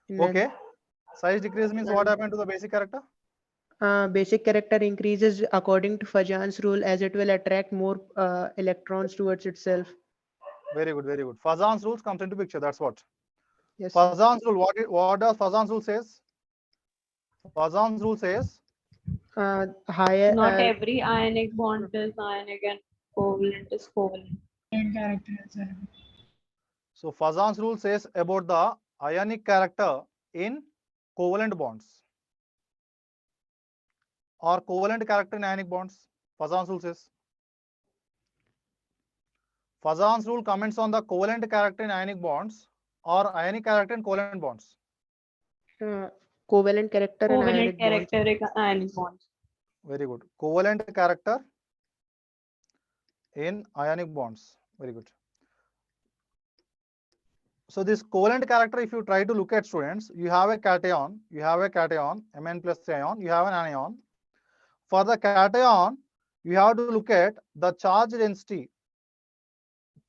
In length. Okay, size decrease means what happened to the basic character? Basic character increases according to Fajan's rule as it will attract more electrons towards itself. Very good, very good. Fazan's rules comes into picture, that's what. Yes, sir. Poisson's rule. What does Poisson's rule says? Poisson's rule says Higher. Not every ionic bond is ionic and covalent is covalent. And character as well. so. Poisson's rule says about the ionic character in covalent bonds or covalent character in ionic bonds. Poisson's rule says. Poisson's rule comments on the covalent character in ionic bonds or ionic character in covalent bonds. Covalent character and Covalent ionic bonds. character ionic bonds. Very good. Covalent character in ionic bonds. Very good. So this covalent character, if you try to look at students, you have a cation, Mn plus ion, you have an anion. For the cation, you have to look at the charge density.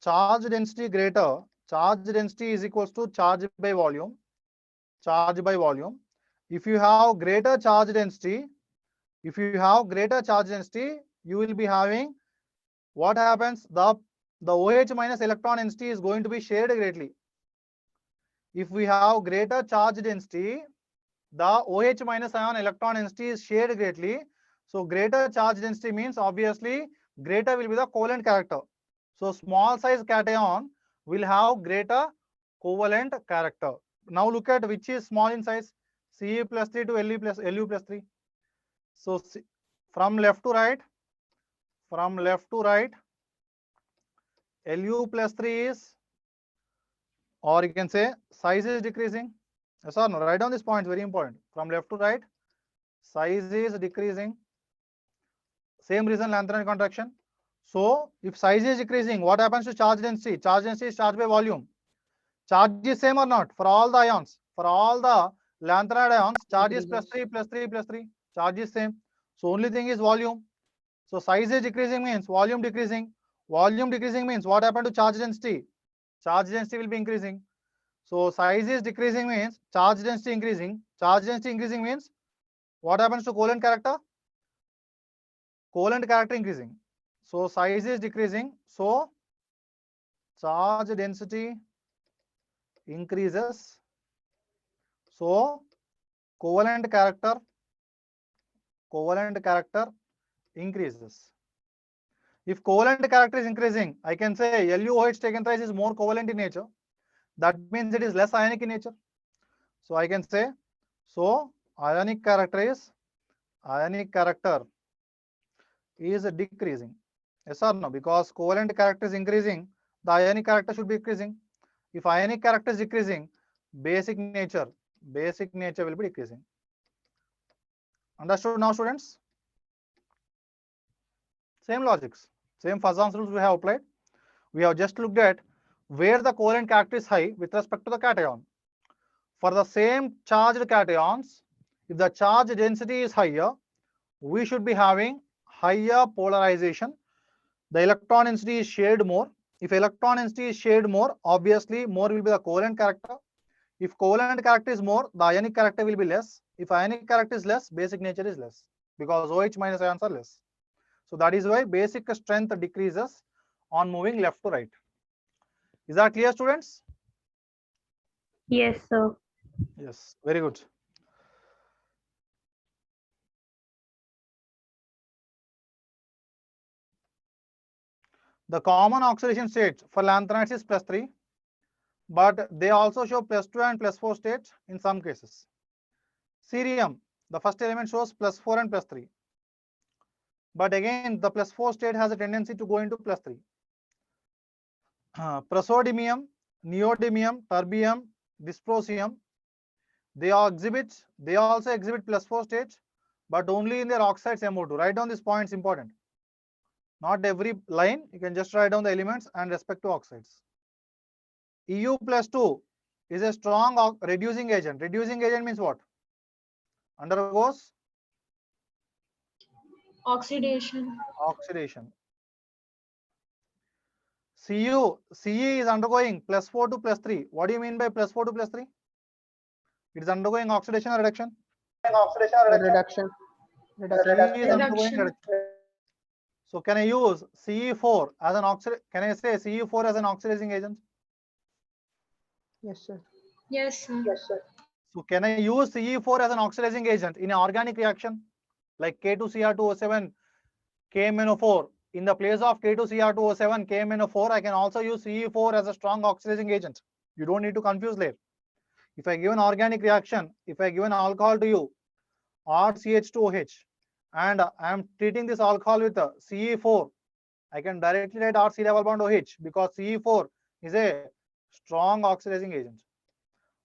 Charge density greater, charge density is equals to charge by volume. Charge by volume. If you have greater charge density, you will be having what happens? The OH minus electron density is going to be shared greatly. If we have greater charge density, the OH minus ion electron density is shared greatly. So greater charge density means obviously greater will be the covalent character. So small size cation will have greater covalent character. Now look at which is small in size, Ce plus 3 to Lu plus 3. So from left to right, Lu plus 3 is, or you can say size is decreasing. Yes or no? Write down this point, very important. From left to right, size is decreasing. Same reason, Lanthanide contraction. So if size is decreasing, what happens to charge density? Charge density is charge by volume. Charge is same or not? For all the ions, for all the lanthanide ions, charge is plus 3, plus 3, plus 3. Charge is same. So only thing is volume. So size is decreasing means volume decreasing. Volume decreasing means what happened to charge density? Charge density will be increasing. So size is decreasing means charge density increasing. Charge density increasing means what happens to covalent character? Covalent character increasing. So size is decreasing. So charge density increases. So covalent character increases. If covalent character is increasing, I can say LuOH taken thrice is more covalent in nature. That means it is less ionic in nature. So I can say, so ionic character is decreasing. Yes or no? Because covalent character is increasing, the ionic character should be decreasing. If ionic character is decreasing, basic nature will be decreasing. Understood now, students? Same logics, same Poisson's rules we have applied. We have just looked at where the covalent character is high with respect to the cation. For the same charged cations, if the charge density is higher, we should be having higher polarization. The electron density is shared more. If electron density is shared more, obviously more will be the covalent character. If covalent character is more, the ionic character will be less. If ionic character is less, basic nature is less because OH minus ions are less. So that is why basic strength decreases on moving left to right. Is that clear, students? Yes, sir. Yes, very good. The common oxidation state for lanthanides is plus 3, but they also show plus 2 and plus 4 states in some cases. Cerium, the first element shows plus 4 and plus 3. But again, the plus 4 state has a tendency to go into plus 3. Praseodymium, neodymium, terbium, dysprosium, they also exhibit plus 4 states, but only in their oxides MO2. Write down these points, important. Not every line, you can just write down the elements and respect to oxides. Eu plus 2 is a strong reducing agent. Reducing agent means what? Undergoes Oxidation. Ce is undergoing plus 4 to plus 3. What do you mean by plus 4 to plus 3? It is undergoing oxidation or reduction? Reduction. Ce is undergoing reduction. So can I use Ce4 as an oxidizing agent? Yes, sir. Yes, sir. So can I use Ce4 as an oxidizing agent in an organic reaction like K2Cr2O7 KMnO4? In the place of K2Cr2O7 KMnO4, I can also use Ce4 as a strong oxidizing agent. You don't need to confuse there. If I give an organic reaction, if I give an alcohol to you, RCH2OH, and I am treating this alcohol with Ce4, I can directly write RC double bond OH because Ce4 is a strong oxidizing agent.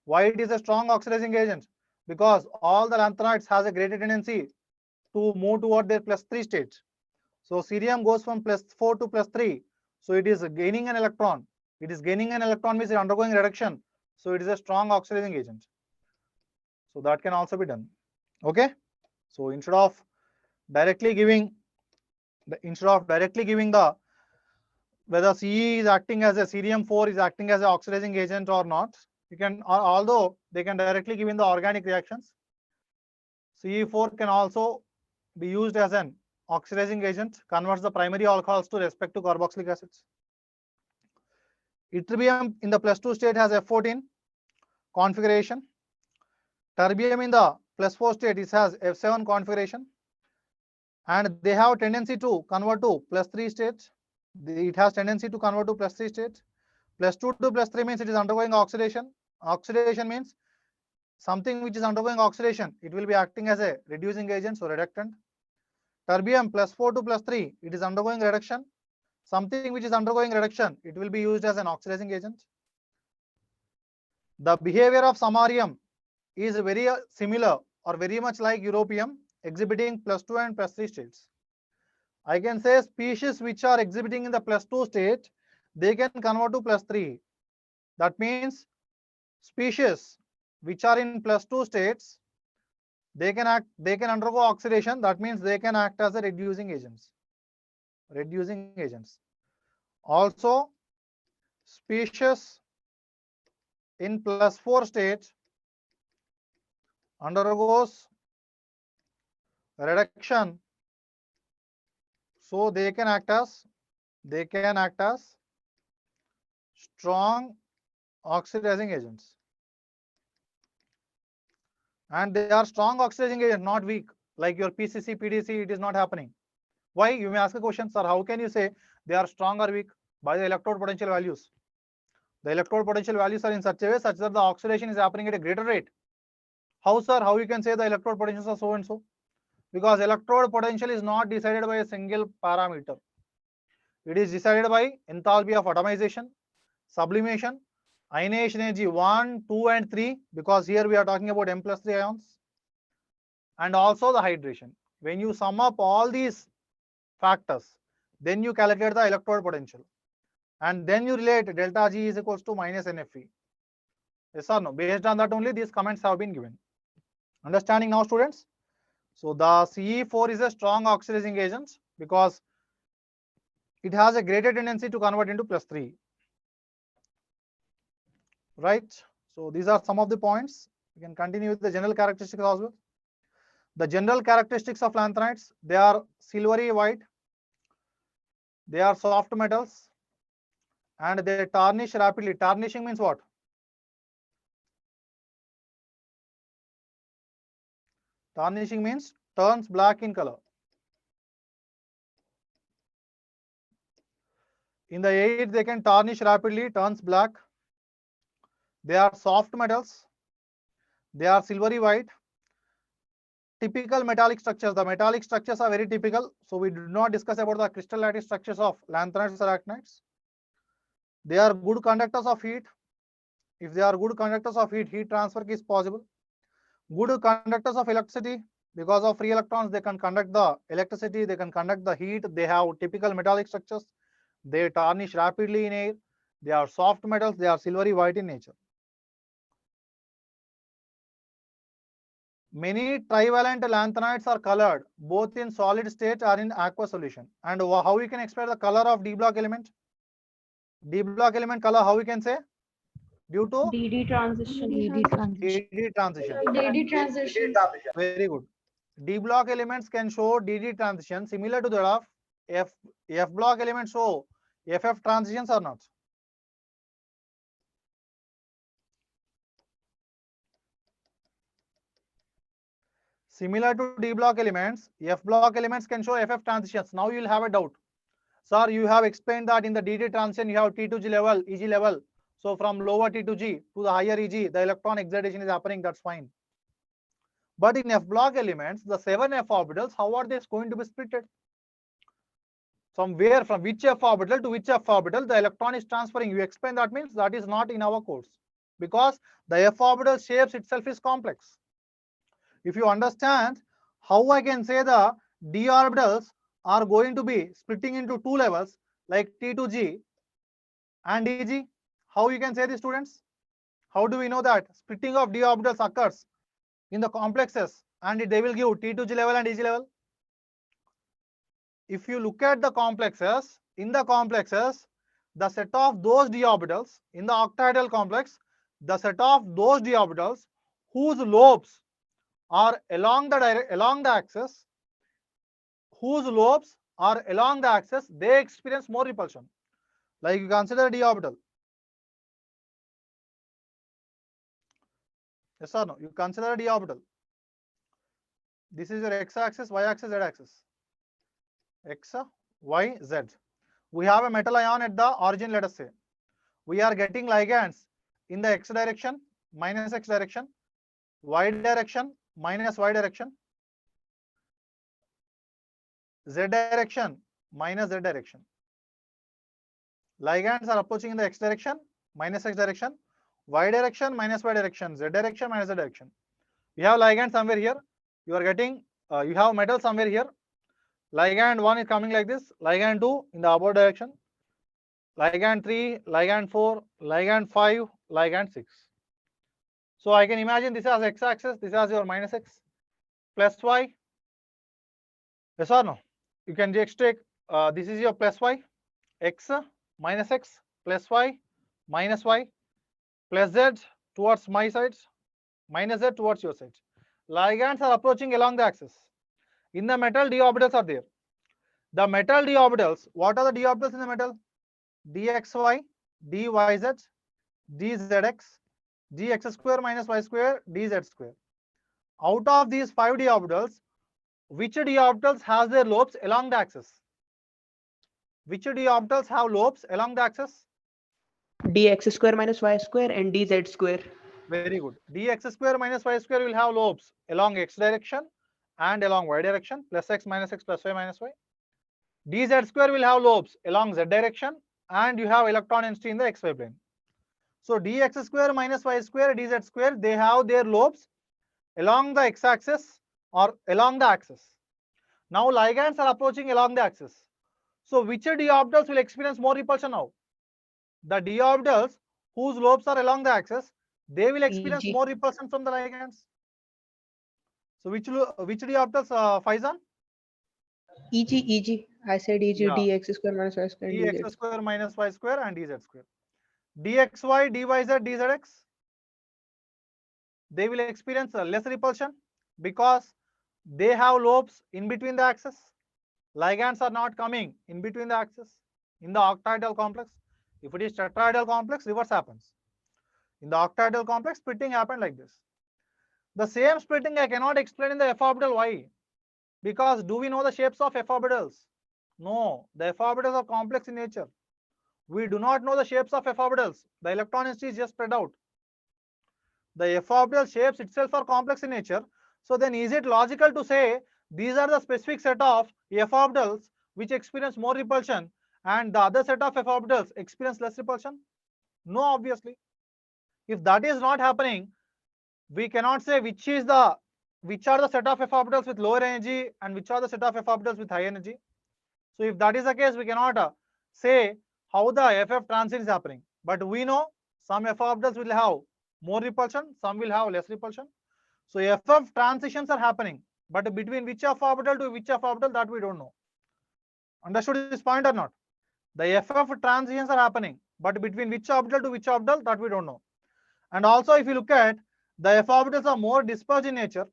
Why it is a strong oxidizing agent? Because all the lanthanides has a greater tendency to move toward their +3 state. So cerium goes from +4 to +3. So it is gaining an electron. It is gaining an electron means it is undergoing reduction. So it is a strong oxidizing agent. So that can also be done. Okay. So instead of directly giving the whether Ce is acting as a cerium 4 is acting as an oxidizing agent or not, you can, although they can directly give in the organic reactions, Ce4 can also be used as an oxidizing agent, converts the primary alcohols to respective carboxylic acids. Ytterbium in the +2 state has F14 configuration. Terbium in the +4 state it has F7 configuration, and they have tendency to convert to +3 state. It has tendency to convert to +3 state. +2 to +3 means it is undergoing oxidation. Oxidation means something which is undergoing oxidation, it will be acting as a reducing agent, so reductant. Terbium +4 to +3, it is undergoing reduction. Something which is undergoing reduction, it will be used as an oxidizing agent. The behavior of samarium is very similar or very much like europium, exhibiting +2 and +3 states. I can say species which are exhibiting in the +2 state, they can convert to +3. That means species which are in +2 states, they can undergo oxidation. That means they can act as a reducing agents. Also, species in +4 state undergoes reduction, so they can act as strong oxidizing agents, and they are strong oxidizing agent, not weak like your PCC, PDC. It is not happening. Why? You may ask a question, sir, how can you say they are strong or weak? By the electrode potential values. The electrode potential values are in such a way such that the oxidation is happening at a greater rate. How, sir? How you can say the electrode potentials are so and so? Because electrode potential is not decided by a single parameter. It is decided by enthalpy of atomization, sublimation, ionization energy 1, 2, and 3, because here we are talking about M+3 ions, and also the hydration. When you sum up all these factors, then you calculate the electrode potential, and then you relate delta G is equals to minus NFE. Yes or no? Based on that only these comments have been given. Understanding now, students? So the Ce4 is a strong oxidizing agent because it has a greater tendency to convert into +3. Right? So these are some of the points. We can continue with the general characteristics as well. The general characteristics of lanthanides, they are silvery white, they are soft metals, and they tarnish rapidly. Tarnishing means what? Tarnishing means turns black in color. In the air, they can tarnish rapidly, turns black. They are soft metals. They are silvery white. Typical metallic structures. The metallic structures are very typical. So we do not discuss about the crystal lattice structures of lanthanides or actinides. They are good conductors of heat. If they are good conductors of heat, heat transfer is possible. Good conductors of electricity. Because of free electrons, they can conduct the electricity, they can conduct the heat. They have typical metallic structures. They tarnish rapidly in air. They are soft metals. They are silvery white in nature. Many trivalent lanthanides are colored both in solid state or in aqueous solution. And how we can explain the color of D block element? D block element color, how we can say? Due to DD transition. DD transition. DD transitions. Very good. D block elements can show DD transition similar to that of F block elements show FF transitions or not? Similar to D block elements, F block elements can show FF transitions. Now you will have a doubt. Sir, you have explained that in the DT transition you have T to G level, EG level. So from lower T to G to the higher EG, the electron excitation is happening, that's fine. But in F block elements, the 7 F orbitals, how are they going to be splitted? From where, from which F orbital to which F orbital the electron is transferring? You explain that means that is not in our course. Because the F orbital shapes itself is complex. If you understand how I can say the d orbitals are going to be splitting into two levels like T to G and EG, how you can say this, students? How do we know that splitting of d orbitals occurs in the complexes and they will give T to G level and EG level? If you look at the complexes, in the complexes, the set of those d orbitals in the octahedral complex, the set of those d orbitals whose lobes are along the axis, whose lobes are along the axis, they experience more repulsion. Like you consider d orbital. Yes or no? You consider d orbital. This is your x-axis, y-axis, z-axis. X, Y, Z. We have a metal ion at the origin, let us say. We are getting ligands in the x direction, minus x direction, y direction, minus y direction, z direction, minus z direction. Ligands are approaching in the x direction, minus x direction, y direction, minus y direction, z direction, minus z direction. We have ligand somewhere here. You are getting, you have metal somewhere here. Ligand 1 is coming like this, ligand 2 in the upward direction, ligand 3, ligand 4, ligand 5, ligand 6. So I can imagine this as x-axis, this as your minus x, plus y. Yes or no? You can just take, this is your plus y, x, minus x, plus y, minus y, plus z towards my sides, minus z towards your sides. Ligands are approaching along the axis. In the metal, d orbitals are there. The metal d orbitals, what are the d orbitals in the metal? dxy, dyz, dzx, dx square minus y square, dz square. Out of these 5 d orbitals, which d orbitals has their lobes along the axis? Which d orbitals have lobes along the axis? dx square minus y square and dz square. Very good. dx square minus y square will have lobes along x direction and along y direction, plus x minus x plus y minus y. dz square will have lobes along z direction and you have electron density in the xy plane. So dx square minus y square, dz square, they have their lobes along the x-axis or along the axis. Now ligands are approaching along the axis. So which d orbitals will experience more repulsion now? The d orbitals whose lobes are along the axis, they will experience EG. more repulsion from the ligands. So which d orbitals, Faizan? EG. I said EG, Yeah. dx square minus y square and dx dz. square minus y square and dz square. dxy, dyz, dzx, they will experience less repulsion because they have lobes in between the axis. Ligands are not coming in between the axis in the octahedral complex. If it is tetrahedral complex, reverse happens. In the octahedral complex, splitting happened like this. The same splitting I cannot explain in the f orbital. Why? Because do we know the shapes of f orbitals? No, the f orbitals are complex in nature. We do not know the shapes of f orbitals. The electron density is just spread out. The f orbital shapes itself are complex in nature. So then is it logical to say these are the specific set of f orbitals which experience more repulsion and the other set of f orbitals experience less repulsion? No, obviously. If that is not happening, we cannot say which are the set of f orbitals with lower energy and which are the set of f orbitals with high energy. So if that is the case, we cannot say how the FF transit is happening. But we know some f orbitals will have more repulsion, some will have less repulsion. So FF transitions are happening, but between which f orbital to which f orbital, that we don't know. Understood this point or not? The FF transitions are happening, but between which orbital to which orbital, that we don't know. And also if you look at the f orbitals are more dispersed in nature.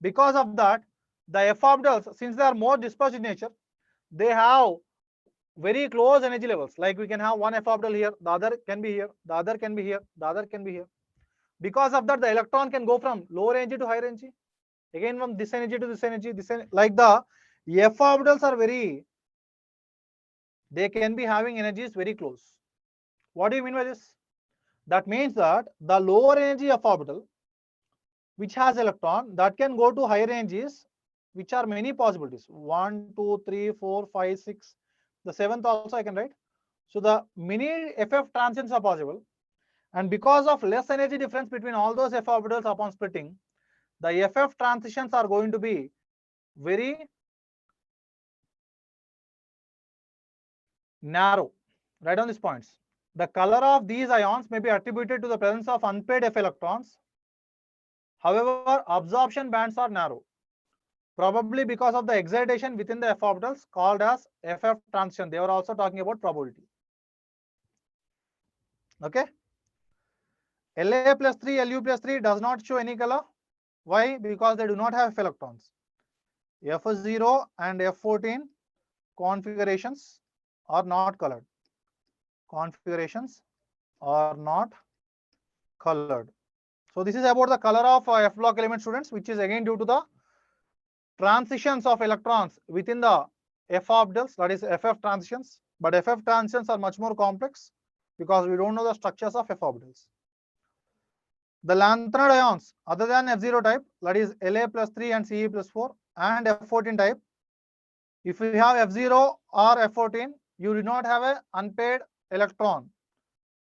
Because of that, the f orbitals, since they are more dispersed in nature, they have very close energy levels. Like we can have one f orbital here, the other can be here, the other can be here, the other can be here. Because of that, the electron can go from lower energy to higher energy. Again from this energy to this energy, like the F orbitals are they can be having energies very close. What do you mean by this? That means that the lower energy F orbital, which has electron, that can go to higher energies, which are many possibilities. 1, 2, 3, 4, 5, 6. The seventh also I can write. So the many FF transients are possible. And because of less energy difference between all those F orbitals upon splitting, the FF transitions are going to be very narrow. Write down these points. The color of these ions may be attributed to the presence of unpaired F electrons. However, absorption bands are narrow, probably because of the excitation within the F orbitals called as FF transition. They were also talking about probability. Okay. La plus 3, Lu plus 3 does not show any color. Why? Because they do not have F electrons. F0 and F14 configurations are not colored. Configurations are not colored. So this is about the color of F block element, students, which is again due to the transitions of electrons within the F orbitals, that is FF transitions. But FF transitions are much more complex because we don't know the structures of F orbitals. The lanthanide ions other than F0 type, that is La plus 3 and Ce plus 4 and F14 type, if you have F0 or F14, you do not have an unpaired electron.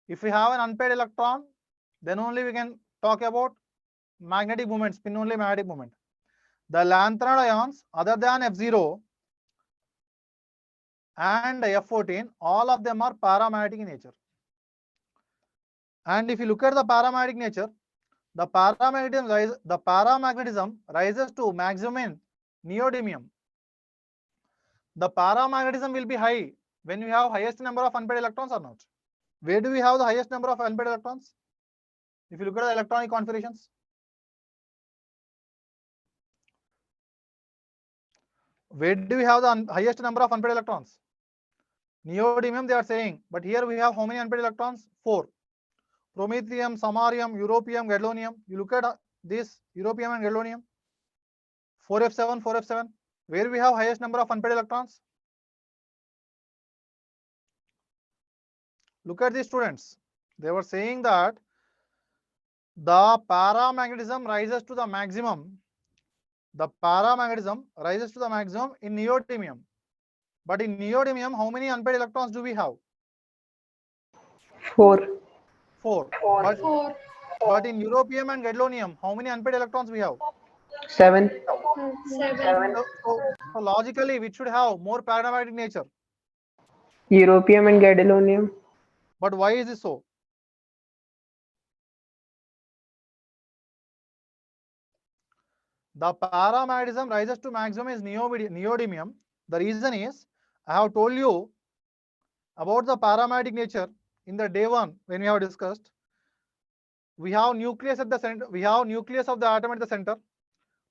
If we have an unpaired electron, then only we can talk about magnetic moment, spin only magnetic moment. The lanthanide ions other than F0 and F14, all of them are paramagnetic in nature. And if you look at the paramagnetic nature, the paramagnetism rises to maximum in neodymium. The paramagnetism will be high when we have highest number of unpaired electrons or not. Where do we have the highest number of unpaired electrons? If you look at the electronic configurations, where do we have the highest number of unpaired electrons? Neodymium they are saying, but here we have how many unpaired electrons? 4. Promethium, samarium, europium, gadolinium. You look at this europium and gadolinium. 4f7, 4f7. Where we have highest number of unpaired electrons? Look at these students. They were saying that the paramagnetism rises to the maximum. The paramagnetism rises to the maximum in neodymium. But in neodymium, how many unpaired electrons do we have? 4. 4. But in europium and gadolinium, how many unpaired electrons we have? 7. 7. So logically, we should have more paramagnetic nature. Europium and gadolinium. But why is this so? The paramagnetism rises to maximum is neodymium. The reason is, I have told you about the paramagnetic nature in the day 1 when we have discussed. We have nucleus at the center. We have nucleus of the atom at the center.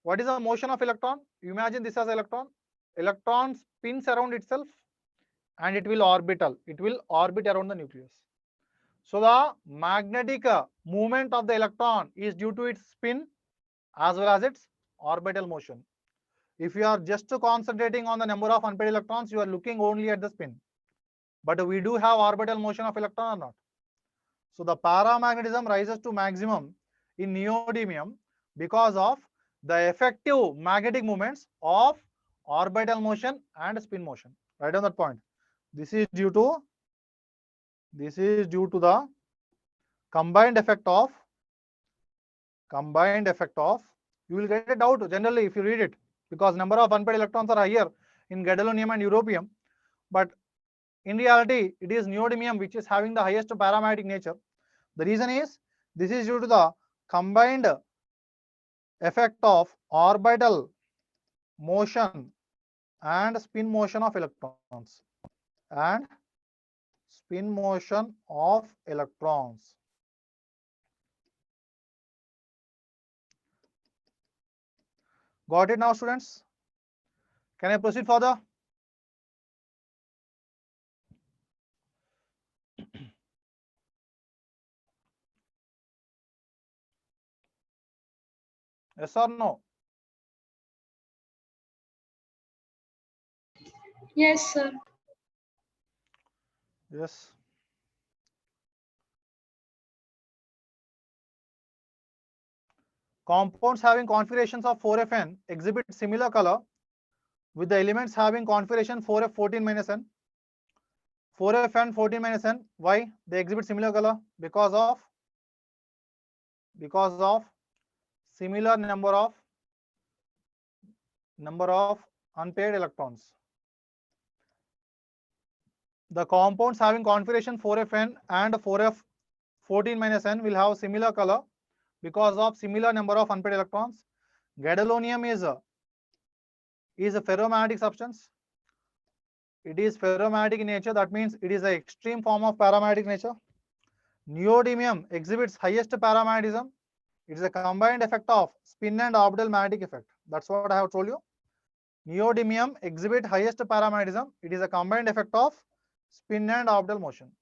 What is the motion of electron? You imagine this as electron. Electron spins around itself and it will orbital. It will orbit around the nucleus. So the magnetic movement of the electron is due to its spin as well as its orbital motion. If you are just concentrating on the number of unpaired electrons, you are looking only at the spin. But we do have orbital motion of electron or not. So the paramagnetism rises to maximum in neodymium because of the effective magnetic moments of orbital motion and spin motion. Write down that point. This is due to the combined effect of you will get a doubt generally if you read it, because number of unpaired electrons are higher in gadolinium and europium, but in reality it is neodymium which is having the highest paramagnetic nature. The reason is this is due to the combined effect of orbital motion and spin motion of electrons Got it now, students? Can I proceed further? Yes or no? Yes, sir. Yes. Compounds having configurations of 4Fn exhibit similar color with the elements having configuration 4F14 minus n. 4Fn 14 minus n. Why they exhibit similar color? Because of similar number of unpaired electrons. The compounds having configuration 4Fn and 4F14 minus n will have similar color because of similar number of unpaired electrons. Gadolinium is a ferromagnetic substance. It is ferromagnetic in nature. That means it is an extreme form of paramagnetic nature. Neodymium exhibits highest paramagnetism. It is a combined effect of spin and orbital magnetic effect. That's what I have told you. Neodymium exhibit highest paramagnetism. It is a combined effect of spin and orbital motion.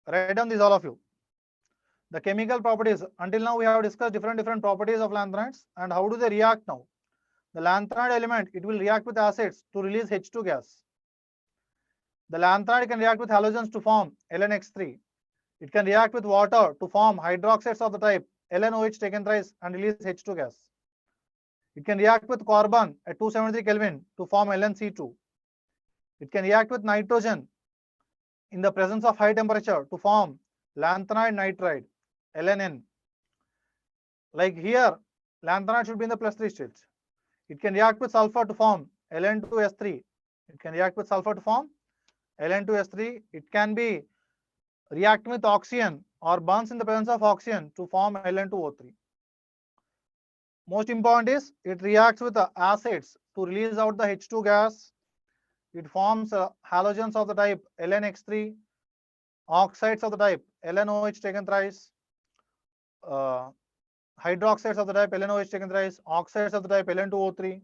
Write down these all of you. The chemical properties. Until now we have discussed different properties of lanthanides and how do they react now. The lanthanide element, it will react with acids to release H2 gas. The lanthanide can react with halogens to form LNX3. It can react with water to form hydroxides of the type LNOH taken thrice and release H2 gas. It can react with carbon at 273 Kelvin to form LnC2. It can react with nitrogen in the presence of high temperature to form lanthanide nitride, LNN. Like here, lanthanide should be in the +3 state. It can react with sulfur to form Ln2S3. It can react with sulfur to form Ln2S3. It can be react with oxygen or burns in the presence of oxygen to form Ln2O3. Most important is it reacts with the acids to release out the H2 gas. It forms halogens of the type LNX3, oxides of the type LNOH taken thrice, hydroxides of the type LNOH taken thrice, oxides of the type Ln2O3,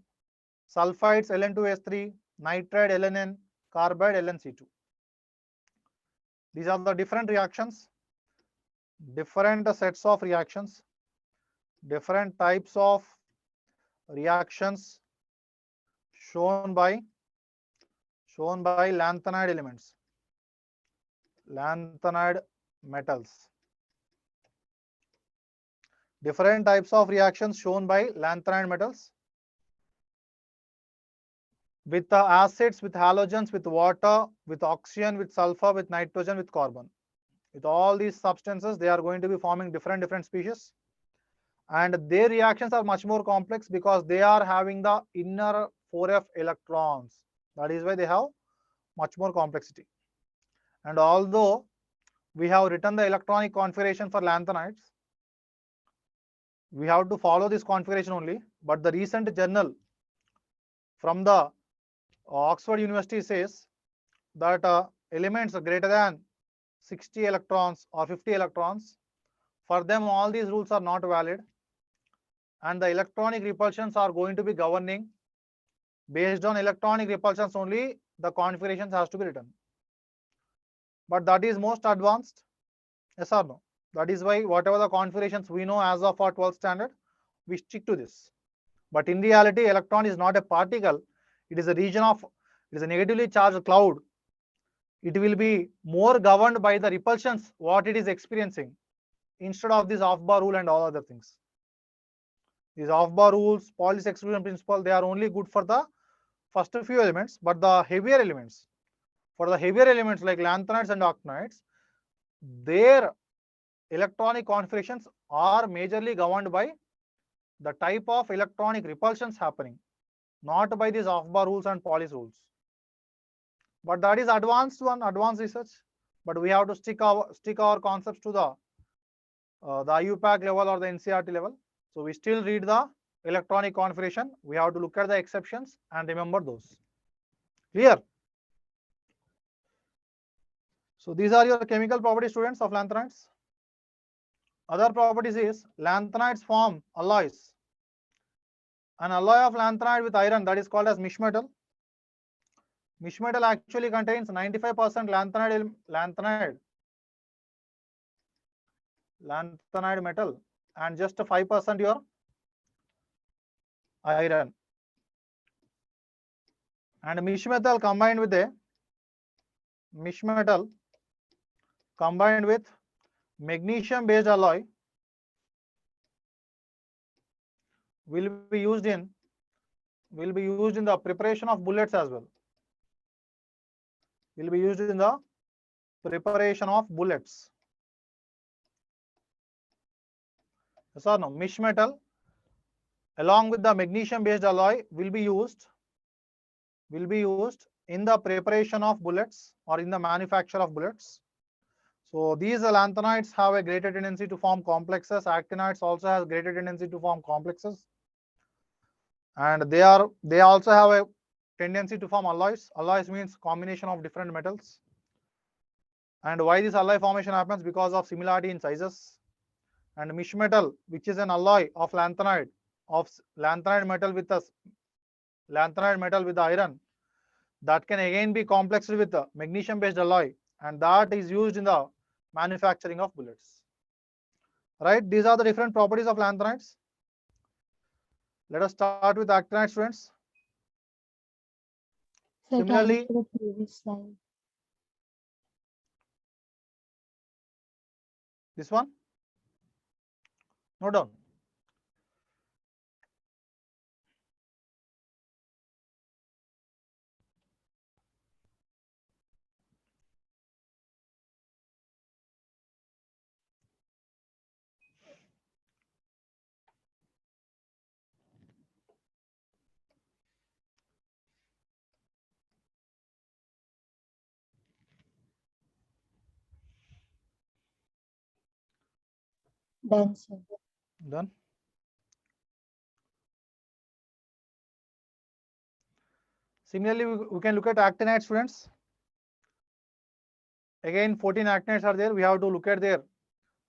sulfides Ln2S3, nitride LNN, carbide LnC2. These are the different reactions, different sets of reactions, different types of reactions shown by lanthanide elements, lanthanide metals. Different types of reactions shown by lanthanide metals with the acids, with halogens, with water, with oxygen, with sulfur, with nitrogen, with carbon. With all these substances, they are going to be forming different species. And their reactions are much more complex because they are having the inner 4F electrons. That is why they have much more complexity. And although we have written the electronic configuration for lanthanides, we have to follow this configuration only. But the recent journal from the Oxford University says that elements greater than 60 electrons or 50 electrons, for them all these rules are not valid, and the electronic repulsions are going to be governing. Based on electronic repulsions only, the configurations has to be written. But that is most advanced, yes or no? That is why whatever the configurations we know as of our 12th standard, we stick to this. But in reality, electron is not a particle. It is a region of, it is a negatively charged cloud. It will be more governed by the repulsions what it is experiencing instead of this off-bar rule and all other things. These off-bar rules, Pauli's exclusion principle, they are only good for the first few elements, but the heavier elements, for the heavier elements like lanthanides and actinides, their electronic configurations are majorly governed by the type of electronic repulsions happening, not by these off-bar rules and Pauli's rules. But that is advanced research. But we have to stick our concepts to the IUPAC level or the NCERT level. So we still read the electronic configuration. We have to look at the exceptions and remember those. Clear? So these are your chemical properties, students, of lanthanides. Other properties is lanthanides form alloys. An alloy of lanthanide with iron, that is called as mish metal. Mish metal actually contains 95% lanthanide metal and just 5% your iron, and mish metal combined with magnesium based alloy will be used in the preparation of bullets as well. Will be used in the preparation of bullets. Yes or no? Mish metal along with the magnesium based alloy will be used in the preparation of bullets or in the manufacture of bullets. So these lanthanides have a greater tendency to form complexes. Actinides also has greater tendency to form complexes, and they also have a tendency to form alloys. Alloys means combination of different metals. And why this alloy formation happens? Because of similarity in sizes. And mish metal, which is an alloy of lanthanide metal with the iron, that can again be complexed with the magnesium based alloy, and that is used in the manufacturing of bullets. Right? These are the different properties of lanthanides. Let us start with actinide, students. Sir, can Similarly, you show the previous slide? this one, note down. Done, sir. Done. Similarly, we can look at actinide, students. Again, 14 actinides are there. We have to look at their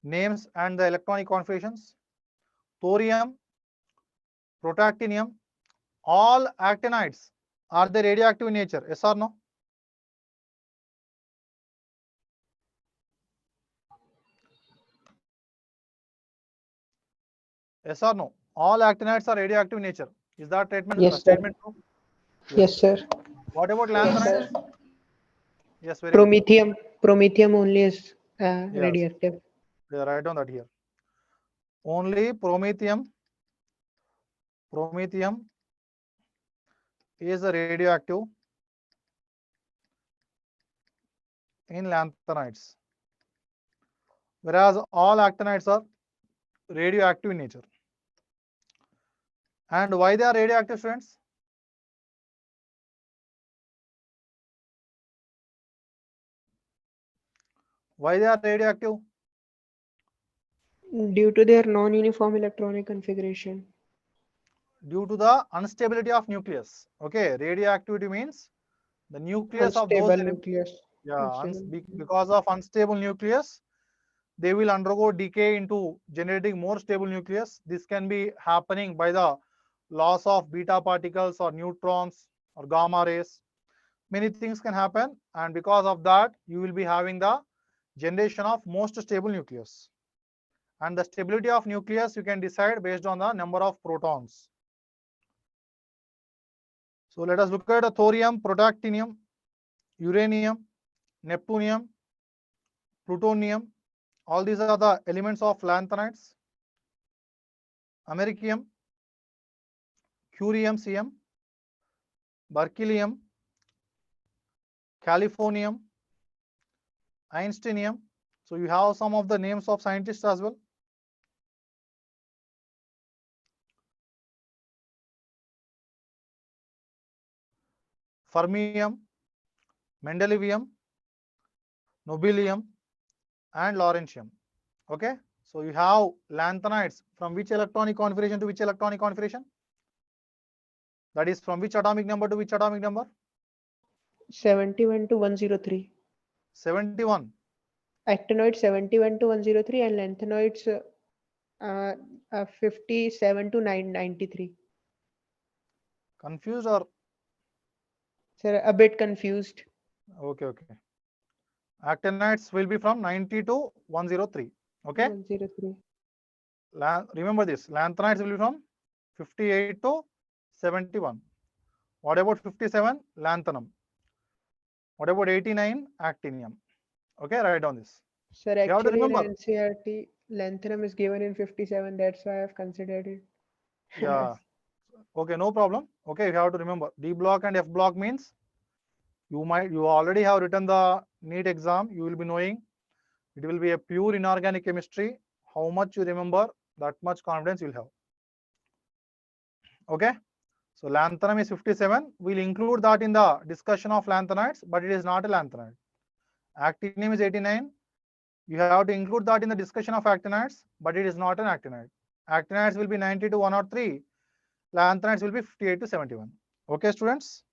names and the electronic configurations. Thorium, protactinium, all actinides, are they radioactive in nature? Yes or no? Yes or no? All actinides are radioactive in nature. Is that Yes, sir. statement true? Yes, sir. What about Yes, lanthanides? sir. Yes, very good. Promethium only is Yes, radioactive. we are right on that here. Only promethium is radioactive in lanthanides, whereas all actinides are radioactive in nature. And why they are radioactive, students? Why they are radioactive? Due to their non-uniform electronic configuration. Due to the instability of nucleus. Okay, radioactivity means the nucleus of those Unstable nucleus. because of unstable nucleus, they will undergo decay into generating more stable nucleus. This can be happening by the loss of beta particles or neutrons or gamma rays. Many things can happen, and because of that, you will be having the generation of most stable nucleus. And the stability of nucleus you can decide based on the number of protons. So let us look at thorium, protactinium, uranium, neptunium, plutonium. All these are the elements of lanthanides. Americium, curium, Cm, berkelium, californium, einsteinium. So you have some of the names of scientists as well. Fermium, mendelevium, nobelium, and lawrencium. Okay, so you have lanthanides from which electronic configuration to which electronic configuration? That is from which atomic number to which atomic number? 71 to 103. 71. Actinoids 71 to 103 and lanthanoids 57 to 993. Confused or? Sir, a bit confused. Okay. Actinides will be from 90 to 103. Okay. 103. Remember this. Lanthanides will be from 58 to 71. What about 57? Lanthanum. What about 89? Actinium. Okay, write down this. Sir, You have to actually in remember. NCERT, lanthanum is given in 57. That's why I've considered it. Yeah. Okay, no problem. Okay, you have to remember. D block and F block means you already have written the NEET exam. You will be knowing it will be a pure inorganic chemistry. How much you remember, that much confidence you'll have. Okay. So lanthanum is 57. We'll include that in the discussion of lanthanides, but it is not a lanthanide. Actinium is 89. You have to include that in the discussion of actinides, but it is not an actinide. Actinides will be 90 to 103. Lanthanides will be 58 to 71. Okay, students?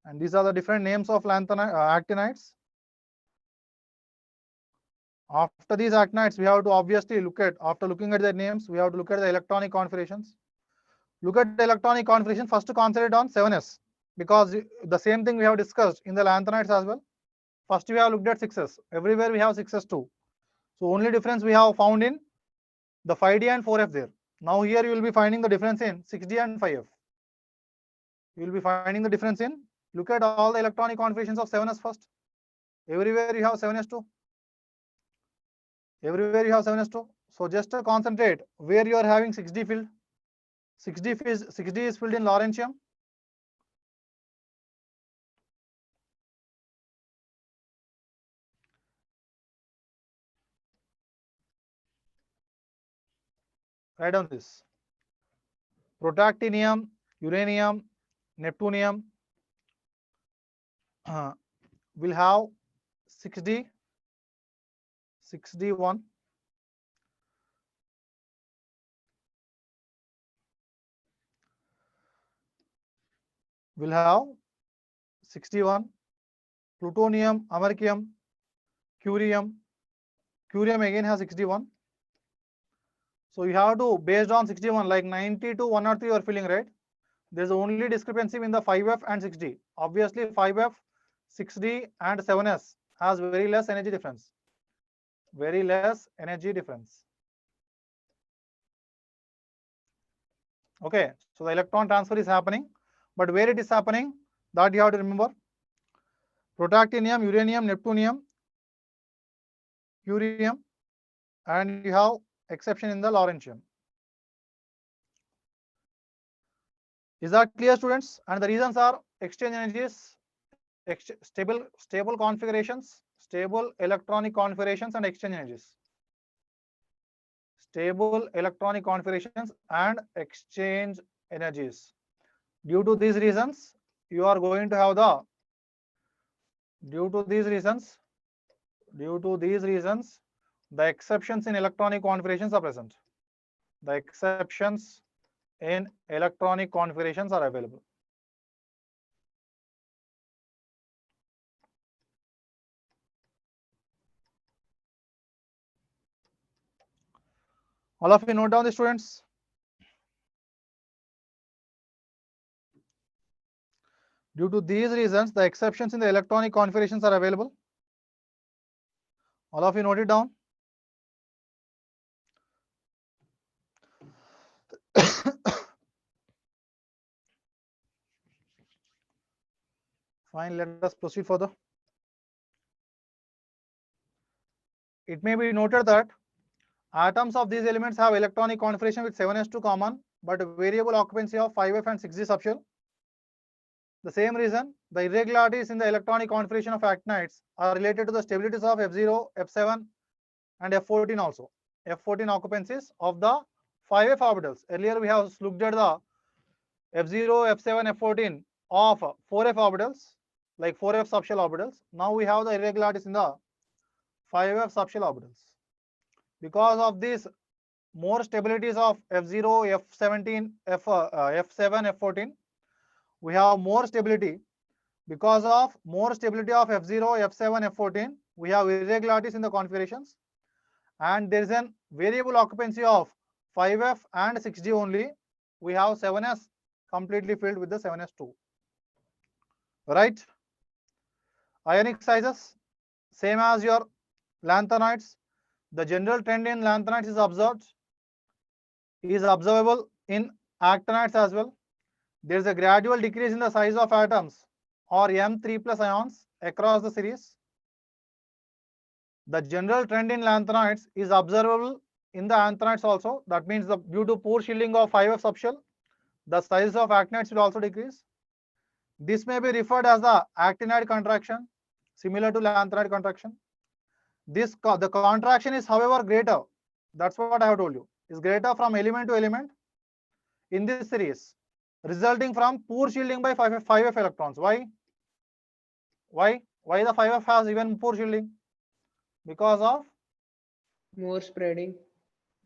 And these are the different names of actinides. After these actinides, we have to obviously look at, after looking at their names, we have to look at the electronic configurations. Look at the electronic configuration. First, to concentrate on 7s, because the same thing we have discussed in the lanthanides as well. First, we have looked at 6s. Everywhere we have 6s too. So only difference we have found in the 5D and 4F there. Now here you will be finding the difference in 6D and 5F. You will be finding the difference in, look at all the electronic configurations of 7s first. Everywhere you have 7s2. Everywhere you have 7s2. So just concentrate where you are having 6D filled. 6D is filled in lawrencium. Write down this. Protactinium, uranium, neptunium will have 6D, 6D1. Will have 61. Plutonium, americium, curium. Curium again has 61. So you have to, based on 61, like 90 to 103 you are filling, right? There's only discrepancy in the 5F and 6D. Obviously 5F, 6D and 7S has very less energy difference. Very less energy difference. Okay, so the electron transfer is happening, but where it is happening, that you have to remember. Protactinium, uranium, neptunium, curium, and you have exception in the lawrencium. Is that clear, students? And the reasons are exchange energies, stable configurations, stable electronic configurations, and exchange energies. Stable electronic configurations and exchange energies. Due to these reasons, you are going to have the, due to these reasons, the exceptions in electronic configurations are present. The exceptions in electronic configurations are available. All of you note down the students. Due to these reasons, the exceptions in the electronic configurations are available. All of you note it down. Fine, let us proceed further. It may be noted that atoms of these elements have electronic configuration with 7s2 common, but variable occupancy of 5f and 6d subshell. The same reason, the irregularities in the electronic configuration of actinides are related to the stabilities of F0, F7, and F14 also. F14 occupancies of the 5f orbitals. Earlier we have looked at the F0, F7, F14 of 4f orbitals, like 4f subshell orbitals. Now we have the irregularities in the 5f subshell orbitals. Because of these more stabilities of F0, F17, F7, F14, we have more stability. Because of more stability of F0, F7, F14, we have irregularities in the configurations, and there is an variable occupancy of 5F and 6D only. We have 7S completely filled with the 7S2. Right? Ionic sizes, same as your lanthanides. The general trend in lanthanides is observable in actinides as well. There is a gradual decrease in the size of atoms or M3 plus ions across the series. The general trend in lanthanides is observable in the anthanides also. That means due to poor shielding of 5F subshell, the size of actinides will also decrease. This may be referred as the actinide contraction, similar to lanthanide contraction. The contraction is, however, greater. That's what I have told you. Is greater from element to element in this series, resulting from poor shielding by 5F electrons. Why? Why the 5F has even poor shielding? Because of More spreading.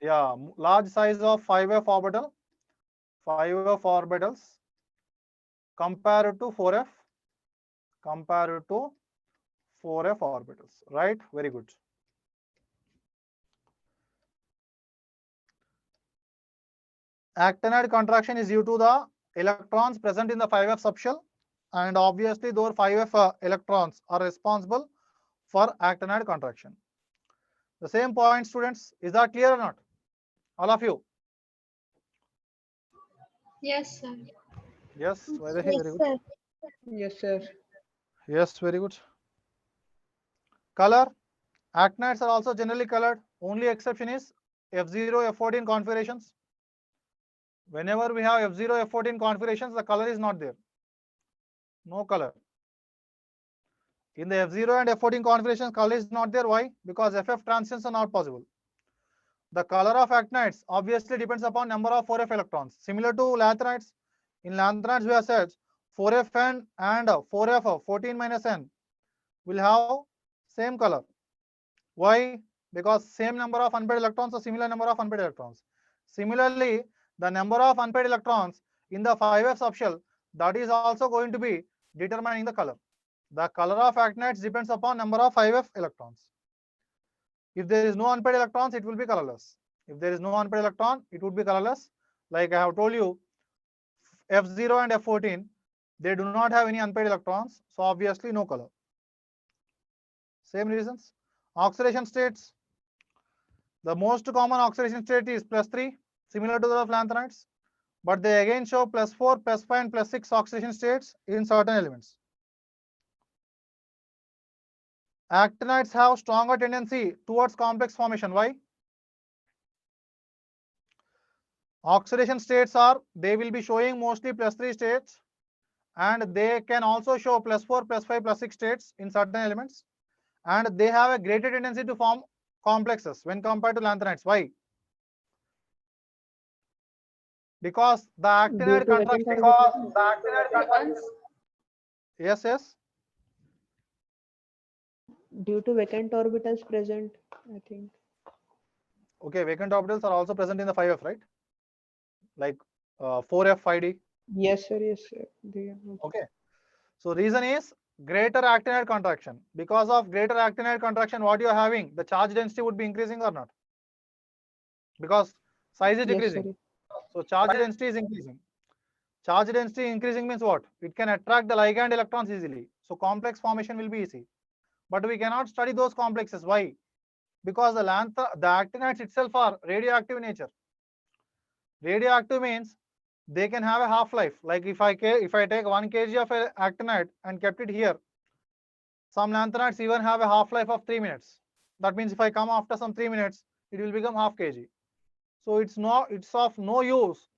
large size of 5F orbitals compared to 4F orbitals, right? Very good. Actinide contraction is due to the electrons present in the 5F subshell, and obviously those 5F electrons are responsible for actinide contraction. The same point, students, is that clear or not? All of you? Yes, sir. Yes, very Yes, good. sir. Yes, sir. Yes, very good. Color. Actinides are also generally colored. Only exception is F0, F14 configurations. Whenever we have F0, F14 configurations, the color is not there. No color. In the F0 and F14 configurations, color is not there. Why? Because FF transitions are not possible. The color of actinides obviously depends upon number of 4F electrons. Similar to lanthanides. In lanthanides, we have said 4F and 4F 14 minus N will have same color. Why? Because same number of unpaired electrons or similar number of unpaired electrons. Similarly, the number of unpaired electrons in the 5F subshell, that is also going to be determining the color. The color of actinides depends upon number of 5F electrons. If there is no unpaired electrons, it will be colorless. If there is no unpaired electron, it would be colorless. Like I have told you, F0 and F14, they do not have any unpaired electrons, so obviously no color. Same reasons. Oxidation states. The most common oxidation state is +3, similar to the of lanthanides, but they again show +4, +5, and +6 oxidation states in certain elements. Actinides have stronger tendency towards complex formation. Why? Oxidation states they will be showing mostly +3 states, and they can also show +4, +5, +6 states in certain elements, and they have a greater tendency to form complexes when compared to lanthanides. Why? Because the actinide contraction. Yes. Due to vacant orbitals present, I think. Okay, vacant orbitals are also present in the 5F, right? Like 4F, 5D. Yes, sir. Yes, sir. They are not. Okay. So reason is greater actinide contraction. Because of greater actinide contraction, what you are having, the charge density would be increasing or not? Because size is Yes, decreasing. sir. So charge density is increasing. Charge density increasing means what? It can attract the ligand electrons easily. So complex formation will be easy. But we cannot study those complexes. Why? Because the actinides itself are radioactive in nature. Radioactive means they can have a half-life. Like if I take 1 kg of actinide and kept it here, some lanthanides even have a half-life of 3 minutes. That means if I come after some 3 minutes, it will become half kg. So it's of no use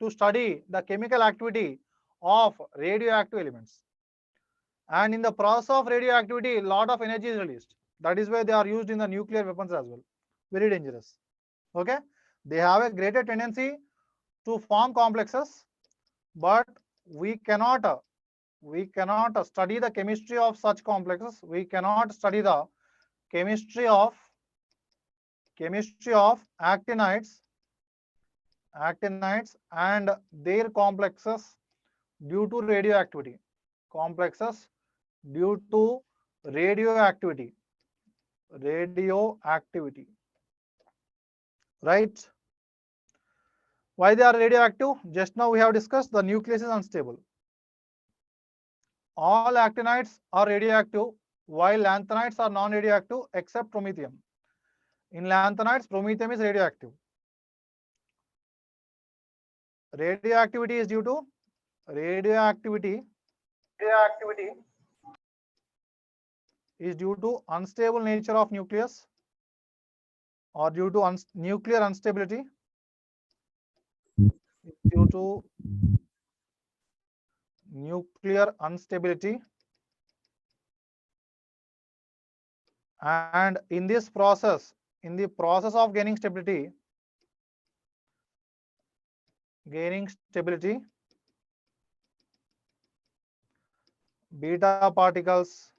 to study the chemical activity of radioactive elements. And in the process of radioactivity, a lot of energy is released. That is why they are used in the nuclear weapons as well. Very dangerous. Okay, they have a greater tendency to form complexes, but we cannot study the chemistry of such complexes. We cannot study the chemistry of actinides and their complexes due to radioactivity. Complexes due to radioactivity. Right? Why they are radioactive? Just now we have discussed the nucleus is unstable. All actinides are radioactive, while lanthanides are non-radioactive except promethium. In lanthanides, promethium is radioactive. radioactivity is due to unstable nature of nucleus or due to nuclear instability, due to nuclear instability, and in this process, in the process of gaining stability, beta particles,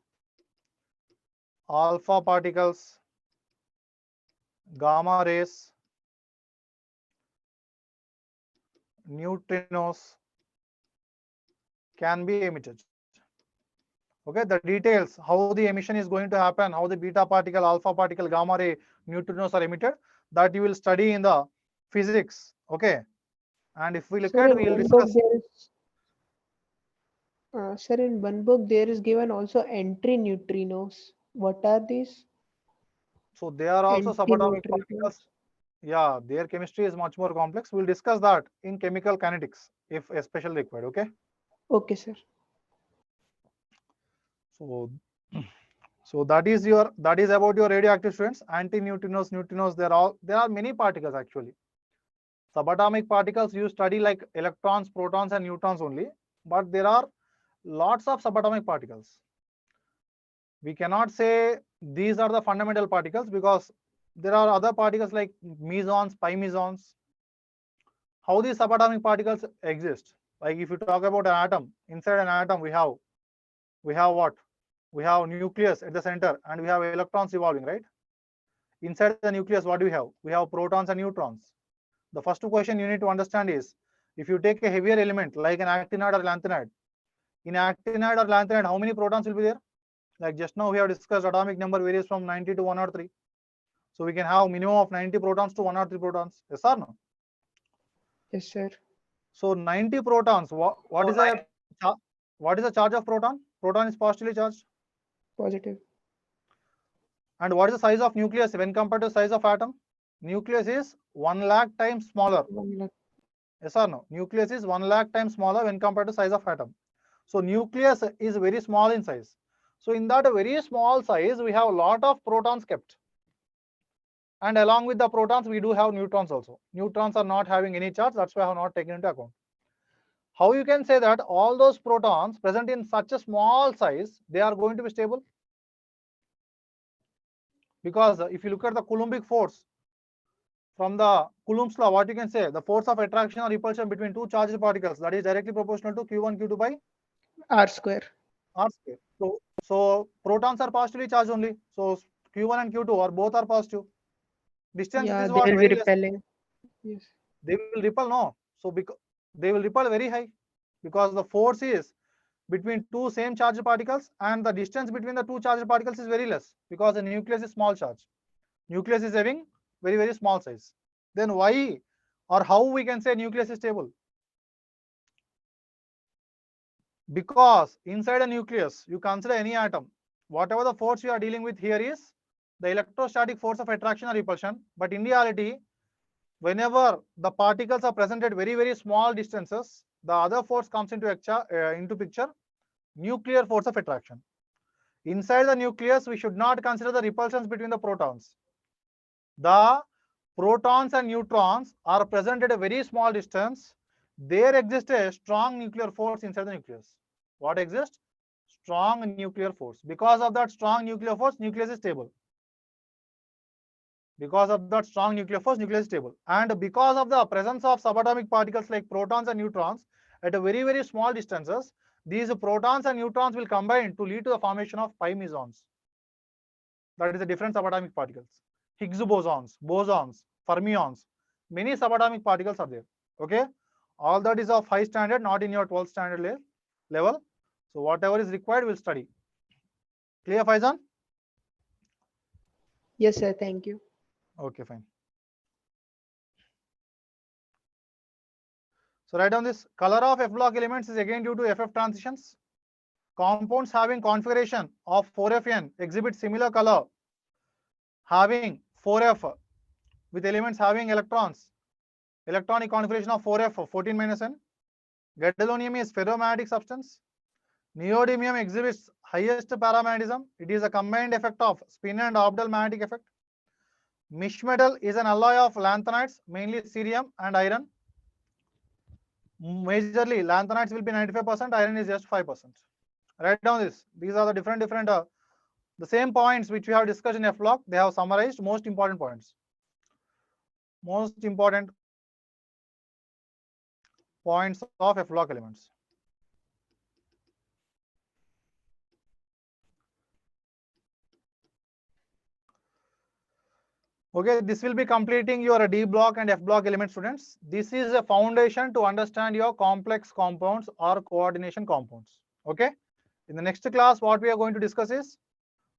alpha particles, gamma rays, neutrinos can be emitted. Okay, the details, how the emission is going to happen, how the beta particle, alpha particle, gamma ray, neutrinos are emitted, that you will study in the physics. Okay, and if we look Sir, at, in we will one book discuss. there is, sir, in one book there is given also entry neutrinos. What are these? So they are also Entry subatomic neutrinos. particles. Yeah, their chemistry is much more complex. We'll discuss that in chemical kinetics if especially required. Okay. Okay, sir. So, so that is about your radioactive students. Antineutrinos, neutrinos. There are many particles actually. Subatomic particles you study like electrons, protons, and neutrons only. But there are lots of subatomic particles. We cannot say these are the fundamental particles because there are other particles like mesons, pi mesons. How these subatomic particles exist? Like if you talk about an atom, inside an atom we have what? We have nucleus at the center and we have electrons revolving, right? Inside the nucleus, what do we have? We have protons and neutrons. The first question you need to understand is, if you take a heavier element like an actinide or lanthanide, in actinide or lanthanide, how many protons will be there? Like just now we have discussed atomic number varies from 90 to 103. So we can have minimum of 90 protons to 103 protons. Yes or no? Yes, sir. So 90 protons, what is the charge of proton? Proton is positively charged. Positive. And what is the size of nucleus when compared to size of atom? Nucleus is 1 lakh times smaller. 1 lakh. Yes or no? Nucleus is 1 lakh times smaller when compared to size of atom. So nucleus is very small in size. So in that very small size, we have a lot of protons kept. And along with the protons, we do have neutrons also. Neutrons are not having any charge. That's why I have not taken into account. How you can say that all those protons present in such a small size, they are going to be stable? Because if you look at the Coulombic force, from the Coulomb's law, what you can say, the force of attraction or repulsion between two charged particles, that is directly proportional to Q1, Q2 by R square. R square. So protons are positively charged only. So Q1 and Q2 are both are positive. Distance Yeah, is they what? will be Very less. repelling. Yes. They will repel, no. So because they will repel very high, because the force is between two same charged particles and the distance between the two charged particles is very less, because the nucleus is small charge. Nucleus is having very small size. Then why or how we can say nucleus is stable? Because inside a nucleus, you consider any atom, whatever the force you are dealing with here is the electrostatic force of attraction or repulsion. But in reality, whenever the particles are present at very small distances, the other force comes into picture, nuclear force of attraction. Inside the nucleus, we should not consider the repulsions between the protons. The protons and neutrons are present at a very small distance. There exists a strong nuclear force inside the nucleus. What exists? Strong nuclear force. Because of that strong nuclear force, nucleus is stable. Because of that strong nuclear force, nucleus is stable. And because of the presence of subatomic particles like protons and neutrons at a very small distances, these protons and neutrons will combine to lead to the formation of pi mesons. That is the different subatomic particles. Higgs bosons, fermions, many subatomic particles are there. Okay, all that is of high standard, not in your 12th standard level. So whatever is required, we'll study. Clear, Faizan? Yes, sir. Thank you. Okay, fine. So write down this. Color of F block elements is again due to FF transitions. Compounds having configuration of 4FN exhibit similar color having 4F with elements having electrons Electronic configuration of 4F, 14 minus N. Gadolinium is ferromagnetic substance. Neodymium exhibits highest paramagnetism. It is a combined effect of spin and orbital magnetic effect. Mish metal is an alloy of lanthanides, mainly cerium and iron. Majorly, lanthanides will be 95%, iron is just 5%. Write down this. These are the different, the same points which we have discussed in F block. They have summarized most important points. Most important points of F block elements. Okay, this will be completing your D block and F block element, students. This is a foundation to understand your complex compounds or coordination compounds. Okay, in the next class, what we are going to discuss is,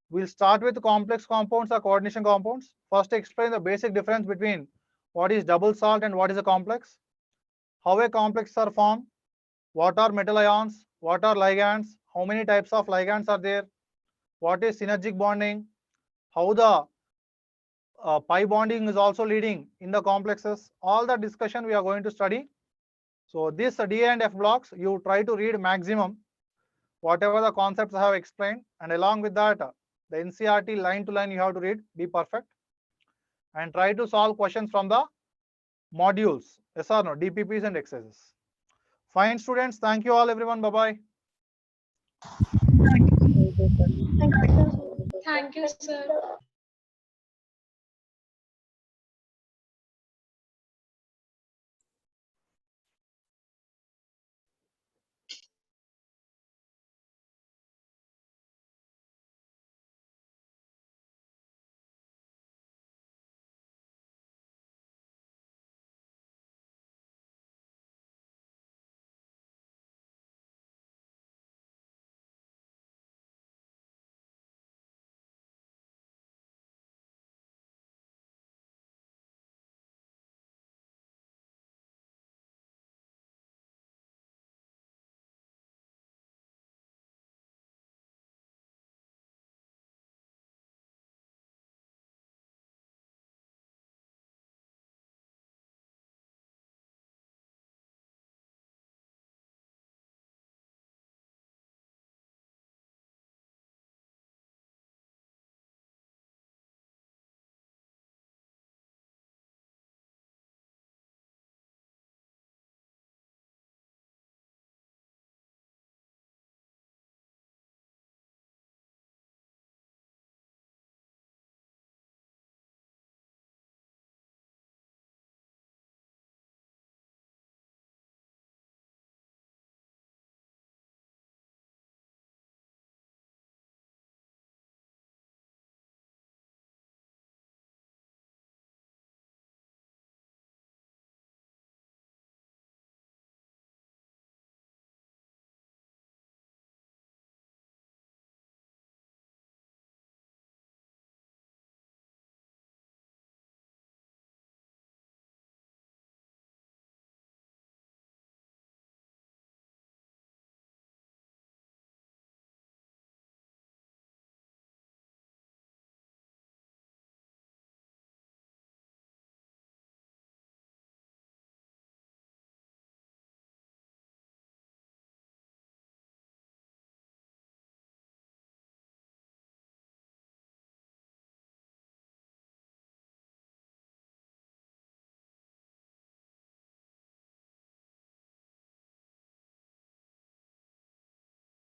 we'll start with complex compounds or coordination compounds. First, explain the basic difference between what is double salt and what is a complex, how a complex are formed, what are metal ions, what are ligands, how many types of ligands are there, what is synergic bonding, how the pi bonding is also leading in the complexes. All the discussion we are going to study. So this D and F blocks, you try to read maximum whatever the concepts I have explained, and along with that, the NCERT line to line you have to read, be perfect, and try to solve questions from the modules, yes or no, DPPs and exercises. Fine, students. Thank you all, everyone. Bye bye. Thank you, sir.